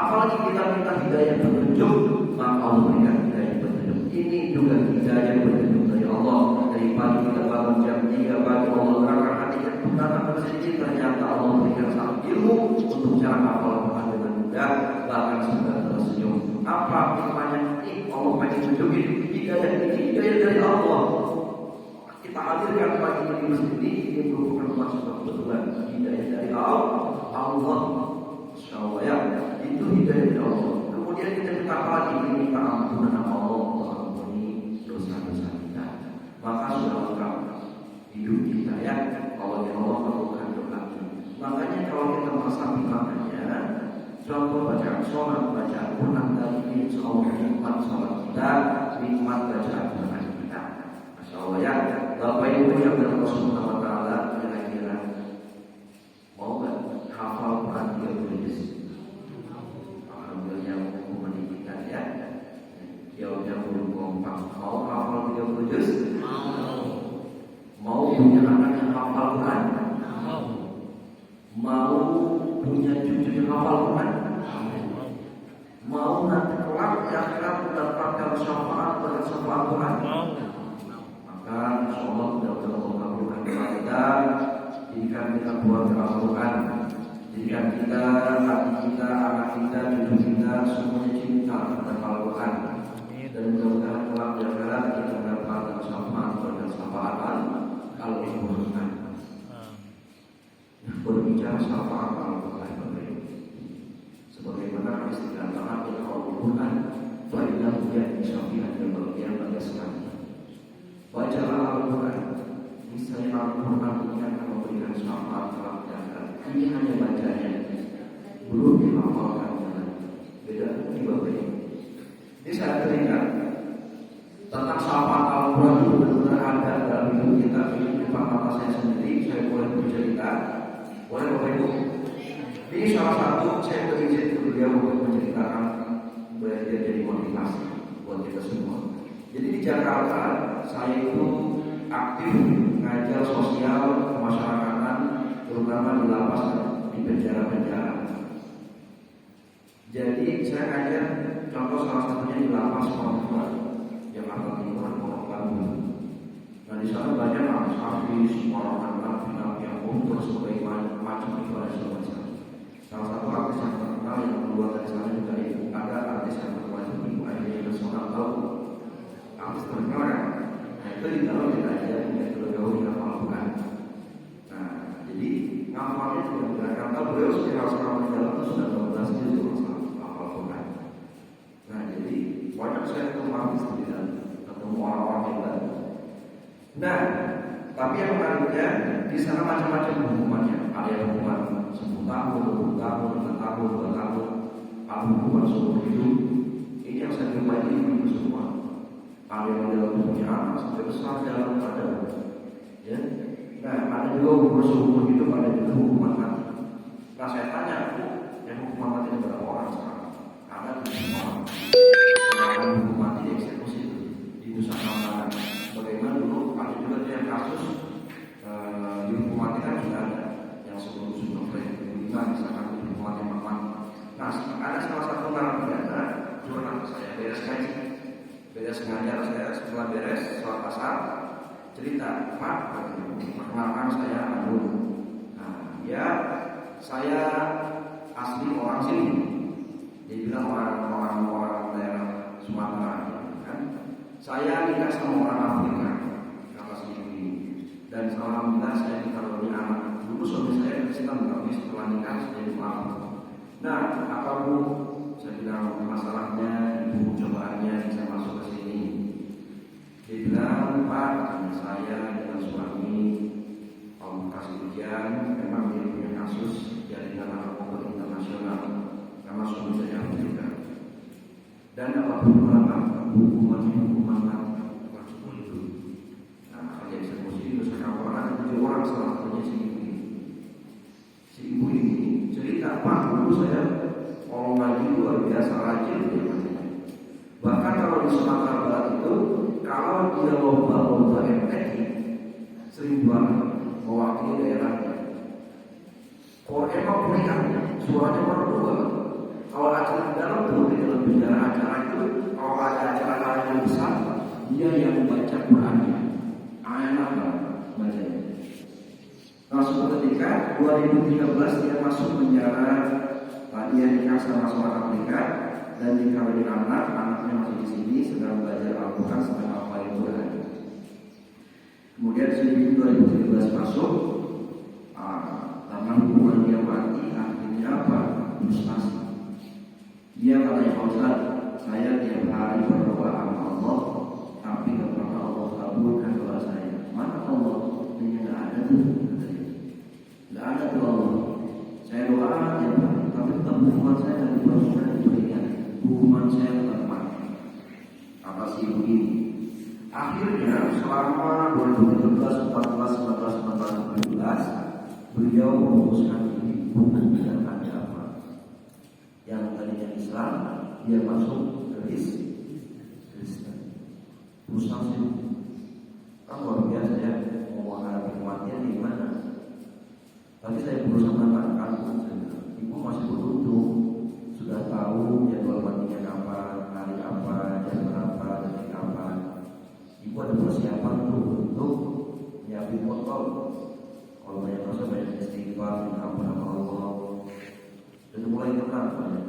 Speaker 1: Apalagi kita minta hidayah petunjuk, maka Allah berikan hidayah petunjuk. Ini juga hidayah petunjuk dari Allah. Dari pagi kita bangun jam 3 pagi, Allah terangkan hati kita datang ke masjid, ternyata Allah berikan satu ilmu untuk cara hafal Quran dengan mudah, bahkan sudah tersenyum. Apa hikmahnya? Ini Allah pengen tunjukin hidayah ini hidayah dari Allah. Kita hadirkan pagi ini di masjid ini merupakan maksud kebetulan hidayah dari Allah. Insyaallah ya, itu hidayah dari Allah. Kemudian kita minta lagi, minta ampunan Allah untuk ampuni dosa-dosa kita. Maka sudah lengkap hidup kita ya. Kalau Allah melakukan doa. Makanya kalau kita merasa maknanya, contoh bacaan sholat, bacaan Quran tadi, insya Allah nikmat sholat kita, nikmat bacaan Quran kita. Masya Allah ya. Bapak Ibu yang berdoa Subhanahu wa Ta'ala, kira-kira mau nggak hafal Quran 30 juz? Alhamdulillah hukuman kita ya. Jawabnya belum kompak. Mau hafal 30 juz? Mau punya anak yang hafal Quran? Mau punya cucu yang hafal Quran? Mau nanti kelak di akhirat mendapatkan syafaat pada syafaat Quran? Maka insya Allah mudah-mudahan Allah kabulkan doa kita. Jadikan kita buat Al-Quran, jadikan kita, hati kita, anak kita, cucu kita semuanya cinta kepada Al-Quran. Dan mudah-mudahan kelak di akhirat kita mendapatkan syafaat pada syafaat Al-Quran. Berbicara syafaat Al-Quran, sebagaimana hadis dikatakan oleh Al-Quran, faidah dia syafiat yang bagian pada sekali. Bacalah Al-Quran, misalnya Al-Quran ini akan memberikan syafaat kelak di akhirat. Ini hanya bacanya, belum dihafalkan. Beda di bawah ini. Ini saya teringat tentang syafaat Al-Quran itu benar-benar ada dalam hidup kita. Ini di depan mata saya sendiri, saya boleh bercerita. Boleh Bapak Ibu? Ini salah satu saya berizin untuk beliau untuk menceritakan belajar jadi motivasi buat kita semua. Jadi di Jakarta saya itu aktif ngajar sosial kemasyarakatan, terutama di lapas dan di penjara-penjara. Jadi saya ngajar contoh salah satunya di lapas Papua, Jakarta Timur, Pondok Labu. Nah di sana banyak artis, orang anak, yang terus berbagai macam ibadah semacam. Salah satu artis yang terkenal yang keluar dari sana juga itu ada artis yang terkenal di UID nasional tahu. Artis terkenal kan? Nah itu di dalam kita aja punya terjauh di Al-Quran. Nah jadi ngapalnya juga beragam. Tahu beliau sekarang di dalam itu sudah 12 juz masalah Al-Quran. Nah jadi banyak saya ketemu artis di dalam, ketemu orang-orang yang baru. Nah tapi yang menariknya di sana macam-macam hukumannya. Ada yang hukuman 10 tahun, 20 tahun, 5 tahun, 2 tahun, ada hukuman seumur hidup. Ini yang saya terima itu semua. Ada yang dalam punya anak sampai besar dalam ada. Ya. Nah, ada juga hukuman seumur hidup, ada juga hukuman mati. Nah, saya tanya, yang hukuman mati berapa orang sekarang? Ada 7 orang. Yang hukuman mati dieksekusi di Nusa Tenggara. Bagaimana dulu ada juga yang kasus dihukum mati kan sudah ada yang sebelum Presiden misalkan dihukum mati memang. Nah, ada salah satu narapidana jurnal saya beres ngajar saya setelah beres sholat asar cerita Pak perkenalkan saya Abdul. Nah ya saya asli orang sini. Dia bilang orang daerah Sumatera kan. Saya nikah sama orang Afrika kata sendiri. Dan alhamdulillah saya dikaruniai anak. Dulu suami saya Kristen tapi setelah nikah saya jadi pelaku. Nah apa Bu? Saya bilang masalahnya ibu cobaannya bisa masuk ke sini. Dia bilang Pak, saya dengan suami kalau kasih ujian memang dia punya kasus jaringan narkoba internasional karena suami saya Afrika. Dan apapun hukuman mati langsung itu. Nah kalau eksekusi itu sekarang ada 7 orang salah satunya si ibu ini cerita Pak dulu saya kalau ngaji luar biasa rajin dia. Bahkan kalau di Sumatera Barat itu kalau dia lomba MTQ 1000 orang mewakili daerahnya. Kalau emang pernikahan suaranya berdua. Kalau acara dalam tuh di dalam bicara acara itu, kalau ada acara yang besar, dia yang membaca Qurannya. Ayat apa bacanya? Langsung ketika 2013 dia masuk penjara, dia nikah sama seorang Afrika dan dikawin anaknya masih di sini sedang belajar Al-Quran sedang hafal Quran. Kemudian di 2013 masuk, karena hubungan dia mati, akhirnya apa? Frustasi. Dia katanya, Ustaz, saya tiap hari berdoa sama Allah, tapi tidak pernah Allah kabulkan doa saya. Mana Allah? Ini nggak ada tuh. Nggak ada tuh Allah. Saya doa tiap hari, tapi tetap hubungan saya dan hubungan diberikan. Hubungan saya tetap mati. Apa sih begini? Akhirnya selama 2013, 14, 19, 17 beliau memutuskan diri dengan agama yang tadinya Islam, dia masuk Kristen. Pusat sih, kan luar biasa ya, mau menghadapi kematian di mana? Tadi saya berusaha menenangkan, ibu masih beruntung, sudah tahu jadwal matinya kapan, hari apa, jam berapa, detik apa. Ibu ada persiapan untuk nyiapin botol. Kalau banyak dosa banyak istighfar, minta ampun sama Allah, dan mulai tenang banyak.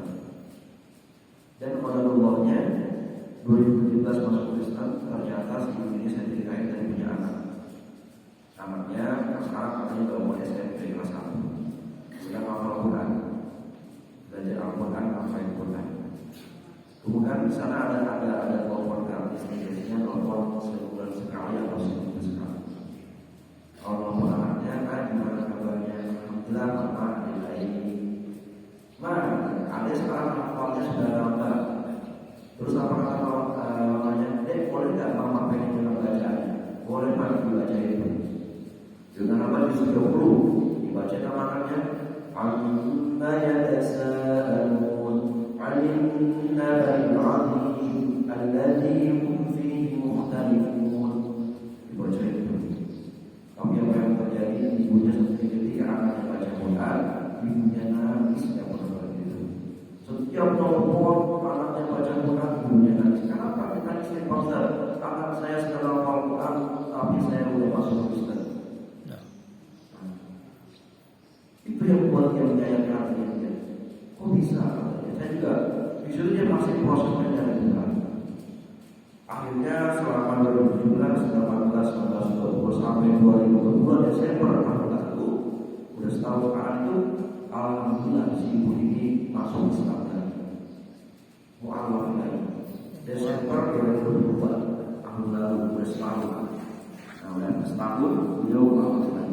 Speaker 1: Dan pada rumahnya 2017 masuk Kristen, ternyata si ibu ini saya dikain dari punya anak. Anaknya sekarang katanya udah mau SMP kelas 1, sedang hafal Quran, belajar Al-Quran, hafal Quran. Kemudian di sana ada telepon gratis, biasanya telepon sebulan sekali atau seminggu sekali. Kalau telepon anaknya, kan gimana kabarnya? Alhamdulillah, mama ada baik. Ada sekarang hafalnya sudah nambah. Terus apa kata mamanya? Dek, boleh nggak mama pengen dengar bacaan? Boleh pak, dibaca itu. Dengan apa di 30 dibaca namanya Amma yatasaalun 'anil nabail 'azim alladzi hum fihi mukhtalifun. Dibaca itu. Tapi apa yang terjadi, ibunya ketika anaknya baca Quran, ibunya nangis setiap orang itu. Setiap telepon anaknya baca Quran, ibunya nangis. Kenapa kita nangis? Pak, anak saya sedang hafal Quran, tapi saya udah masuk Kristen. Itu yang buat dia menyayangkan dia. Kok bisa? Saya juga justru dia masih proses mencari Tuhan. Akhirnya selama 2017, 18, 19, 20 sampai 2022 Desember tahun lalu, udah setahun sekarang itu, alhamdulillah si ibu ini masuk Islam lagi. Alhamdulillah. Desember 2022 tahun lalu udah setahun. Nah udah setahun beliau masuk lagi.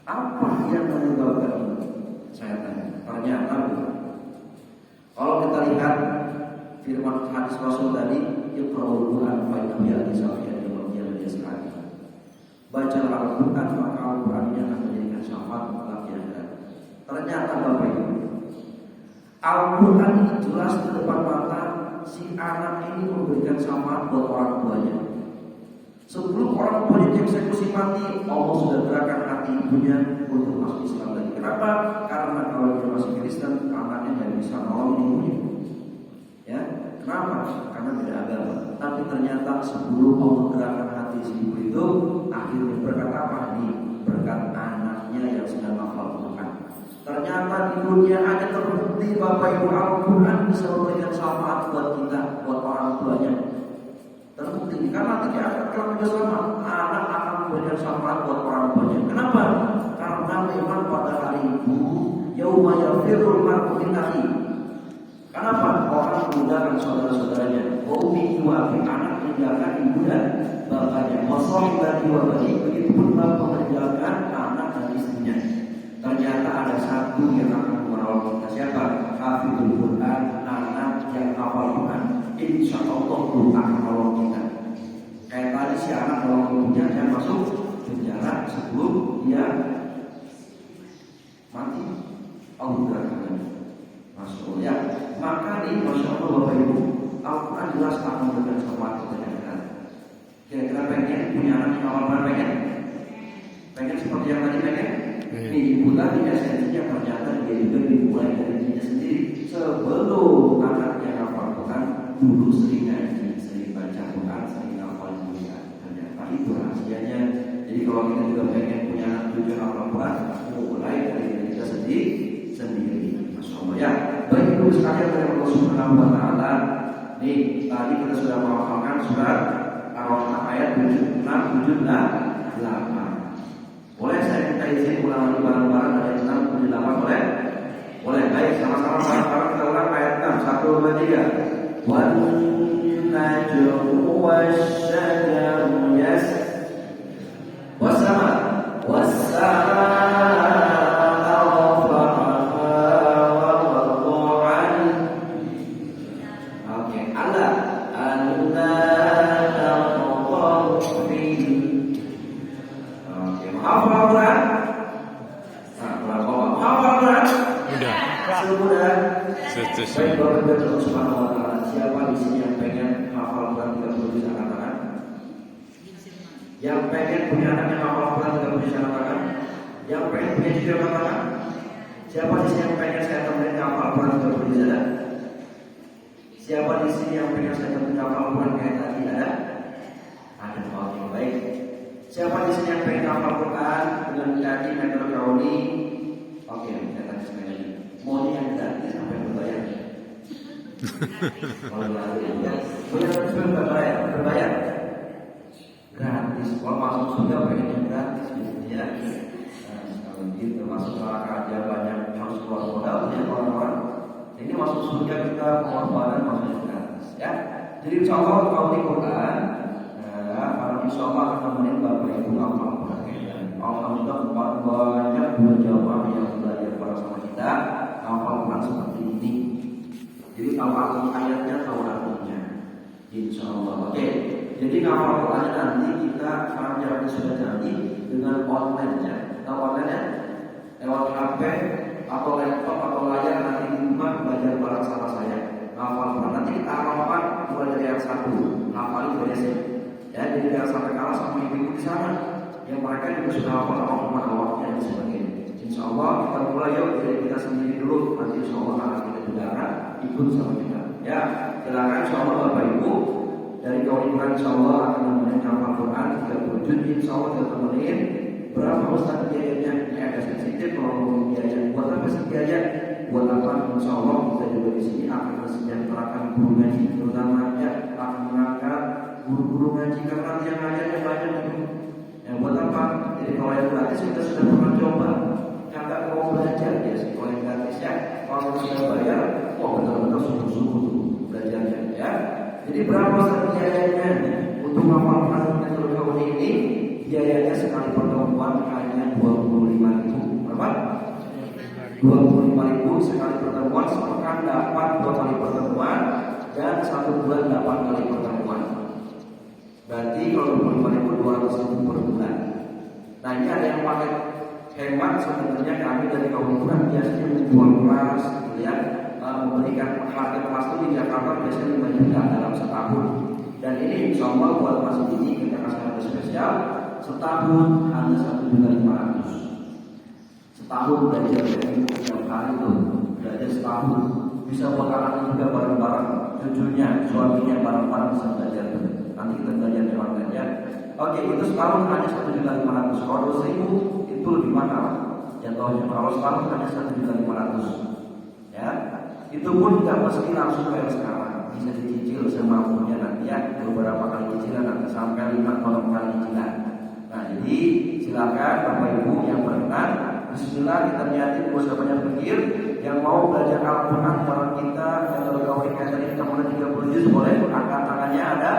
Speaker 1: Apa yang menyebabkan? Saya tanya. Ternyata kalau kita lihat firman hadis Rasul tadi, Iqra'ul Quran fa innahu ya'ti syafi'an yawmal qiyamah. Baca Al-Quran maka Al-Qurannya akan menjadikan syafaat bagi Anda. Ternyata Bapak Ibu, Al-Quran ini jelas di depan mata si anak ini memberikan syafaat buat orang tuanya. Sebelum orang tuanya dieksekusi mati, Allah sudah gerakan hati ibunya untuk masuk Islam lagi. Kenapa? Karena kalau dia masih Kristen, anaknya tidak bisa nolong ibunya. Ya, kenapa? Karena beda agama. Tapi ternyata sebelum Allah gerakan hati si ibu itu, akhirnya berkat apa? Di berkat anaknya yang sedang hafal Quran. Ternyata di dunia ada terbukti Bapak Ibu, Al-Quran bisa memberikan syafaat buat kita, buat orang tuanya. Terbukti karena nanti di akhir kelak bersama anak akan memberikan syafaat buat orang tuanya. Kenapa? Karena memang pada hari itu yauma yafirrul mar'u min akhihi. Kenapa? Orang meninggalkan saudara-saudaranya. Ummi wa abi, anak meninggalkan ibu dan bapaknya. Wasahibati wa bani, begitupun bapak meninggalkan anak dan istrinya. Ternyata ada satu yang akan menolong kita. Siapa? Hafizul Quran, anak yang hafal Quran. Insya Allah akan menolong kita. Kayak tadi si anak nolong ibunya, dia masuk penjara sebelum dia mati. Allah gerakan masuk ya. Maka nih, masya Allah Bapak Ibu, Al-Quran jelas akan memberikan syafaat kepada kita. Kira-kira pengen punya anak yang awal mana pengen? Pengen seperti yang tadi pengen? Nih ibu tadi esensinya ternyata dia juga dimulai dari dirinya sendiri. Allah Subhanahu wa taala. Nih, tadi kita sudah menghafalkan surat Ar-Rahman ayat 76 78. Boleh saya minta izin ulang lagi bareng-bareng ayat 6 78 boleh? Boleh. Baik, sama-sama bareng-bareng kita ulang ayat 6 1 2 3. Wan najmu wasyajaru yas wasama wasama Baik, Bapak Ibu Subhanahu wa taala, siapa di sini yang pengen hafal Quran 30 juz katakan? Yang pengen punya anak yang hafal Quran 30 juz katakan? Yang pengen punya cucu katakan? Siapa di sini yang pengen saya temenin hafal Quran 30 juz ada? Siapa di sini yang pengen saya temenin hafal Quran kayak tadi ada? Ada. Oke, baik. Siapa di sini yang pengen hafal Quran dengan kaji metode kauni? Oke, saya tanya sekali lagi. Mau yang gratis sampai berbayar? Kalau berbayar gratis. Kalau masuk surga pengen yang gratis gitu ya. Kalau gitu masuk neraka aja banyak harus keluar modal ya orang-orang. Ini masuk surga kita pengorbanan masuk gratis ya. Jadi insya Allah kalau di Quran, insya Allah akan nemenin Bapak Ibu hafal Quran. Alhamdulillah banyak berjamaah yang belajar bersama kita hafal Quran seperti ini. Jadi tahu arti ayatnya, tahu artinya. Insya Allah. Oke. Jadi hafal Quran nanti kita sekarang jaraknya sudah jadi dengan online ya. Tahu online ya? Lewat HP atau laptop atau layar nanti di rumah belajar bareng sama saya. Hafal Quran nanti kita hafalkan mulai dari yang satu. Hafal itu biasa. Ya, jadi jangan sampai kalah sama ibu-ibu di sana yang mereka juga sudah hafal awal-awalnya dan sebagainya. Insya Allah kita mulai yuk dari kita sendiri dulu. Nanti insya Allah akan kita juga ikut sama kita. Ya, silakan insya Allah Bapak Ibu dari kawan Quran insya Allah akan menemani hafal Quran 30 juz. Insya Allah kita temenin. Berapa Ustaz biayanya? Ini agak sensitif kalau ngomong biaya. Buat apa sih biaya? Buat apa? Insya Allah kita juga di sini akan mensejahterakan guru ngaji, terutama ya akan mengangkat guru-guru ngaji karena nanti yang ngajarnya banyak itu. Yang buat apa? Jadi kalau yang gratis kita sudah pernah coba. Kagak mau belajar ya sih kalau yang gratis ya. Kalau sudah bayar, wah benar-benar sungguh-sungguh belajarnya ya. Jadi berapa biayanya untuk menghafalkan metode kauni ini? Biayanya sekali pertemuan hanya 25.000. Berapa? 25.000 sekali pertemuan. Sepekan dapat 2 kali pertemuan dan 1 bulan 8 kali pertemuan. Berarti kalau 25.000 200.000 per bulan. Nah ini ada yang pakai hemat. Sebenarnya kami dari kaum Quran biasanya menjual kelas gitu ya, memberikan harga kelas itu di Jakarta biasanya 5 juta dalam setahun. Dan ini insya Allah buat masjid ini kita kasih harga spesial setahun hanya 1.500.000. Setahun belajar dari setiap hari itu belajar setahun bisa buat anaknya juga bareng-bareng, cucunya, suaminya bareng-bareng bisa belajar. Nanti kita belajar di online ya. Oke, itu setahun hanya 1.500.000. Kalau 2.000 itu lebih mahal. Jatuhnya kalau setahun hanya 1.500.000. Ya, itu pun nggak mesti langsung kayak sekarang. Bisa dicicil semampunya nanti ya, beberapa kali cicilan nanti sampai 5 atau 6 kali cicilan. Nah, jadi silakan Bapak Ibu yang berkenan, bismillah kita niatin, gak usah banyak pikir. Yang mau belajar Al-Quran bareng kita, yang tergabung tadi kita mulai 30 juz boleh angkat tangannya ada.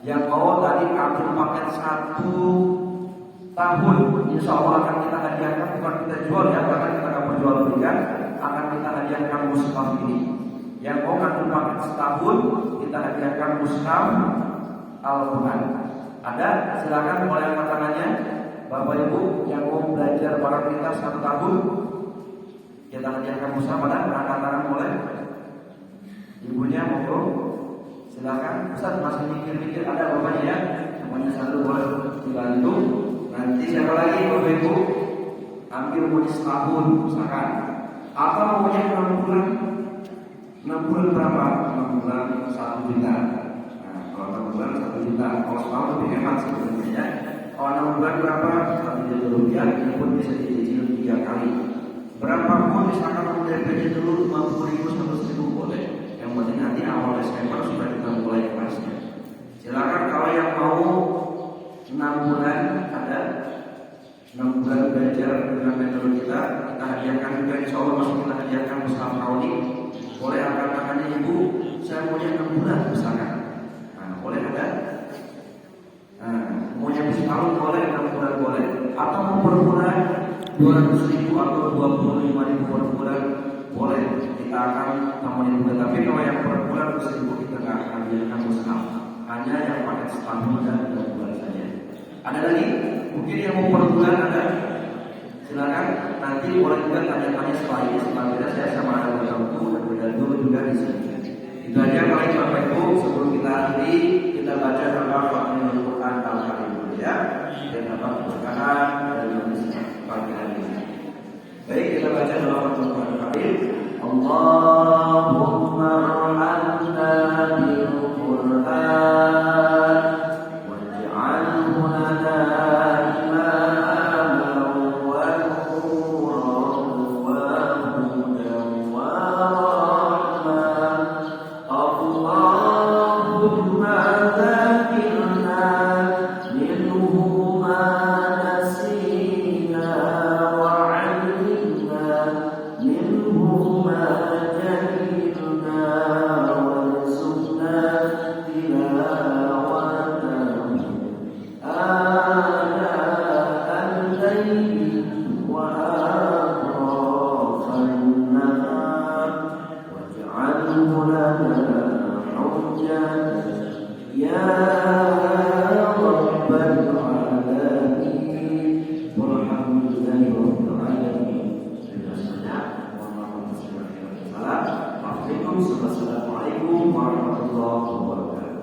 Speaker 1: Yang mau tadi ambil paket 1 tahun, insya Allah akan kita hadiahkan, bukan kita jual ya, karena kita akan berjual belikan, akan kita hadiahkan mushaf ini. Yang mau ambil paket setahun, kita hadiahkan mushaf Al-Quran. Ada? Silakan mulai angkat tangannya. Bapak Ibu yang mau belajar bareng kita 1 tahun, kita hadiahkan mushaf. Ada? Angkat tangan mulai. Ibunya monggo. Silakan. Ustaz masih mikir-mikir ada bapaknya ya. Semuanya satu boleh dibantu. Nanti siapa lagi Bapak Ibu? Ambil murid setahun misalkan. Apa maunya 6 bulan? 6 bulan berapa? 6 bulan 1 juta. Nah, kalau 6 bulan 1 juta. Kalau setahun lebih hemat sebenarnya. Kalau 6 bulan berapa? 1 juta rupiah. Ini pun bisa dicicil 3 kali. Berapa pun misalkan mau DP dulu 50.000 100.000 boleh. Yang penting nanti awal Desember sudah kita mulai kelasnya. Silakan kalau yang mau 6 bulan ada 6 bulan belajar dengan metode kita hadiahkan juga, insya Allah masih kita hadiahkan bersama Kauli. Boleh angkat tangannya ibu, saya maunya 6 bulan misalkan. Nah, boleh ada. Nah, maunya setahun boleh, 6 bulan boleh. Atau mau per bulan 200.000 atau 25.000 per bulan boleh. Kita akan tamuin juga. Tapi kalau yang per bulan 1.000 kita nggak akan hadiahkan bersama. Hanya yang pakai setahun dan 2 bulan saja. Ada lagi? Mungkin yang mau per bulan ada? Silakan. Nanti boleh juga tanya-tanya setelah ini. Selanjutnya saya sama ada bertemu dan bergabung juga di sini. Itu aja paling Bapak Ibu. Sebelum kita akhiri, kita baca doa Fatihah Al-Quran kali dulu ya. Dan dapat berkahan dari manusia pagi hari ini. Baik, kita baca doa Fatihah Al-Quran. Allahumma arhamna bil Quran waj'alhu lana ya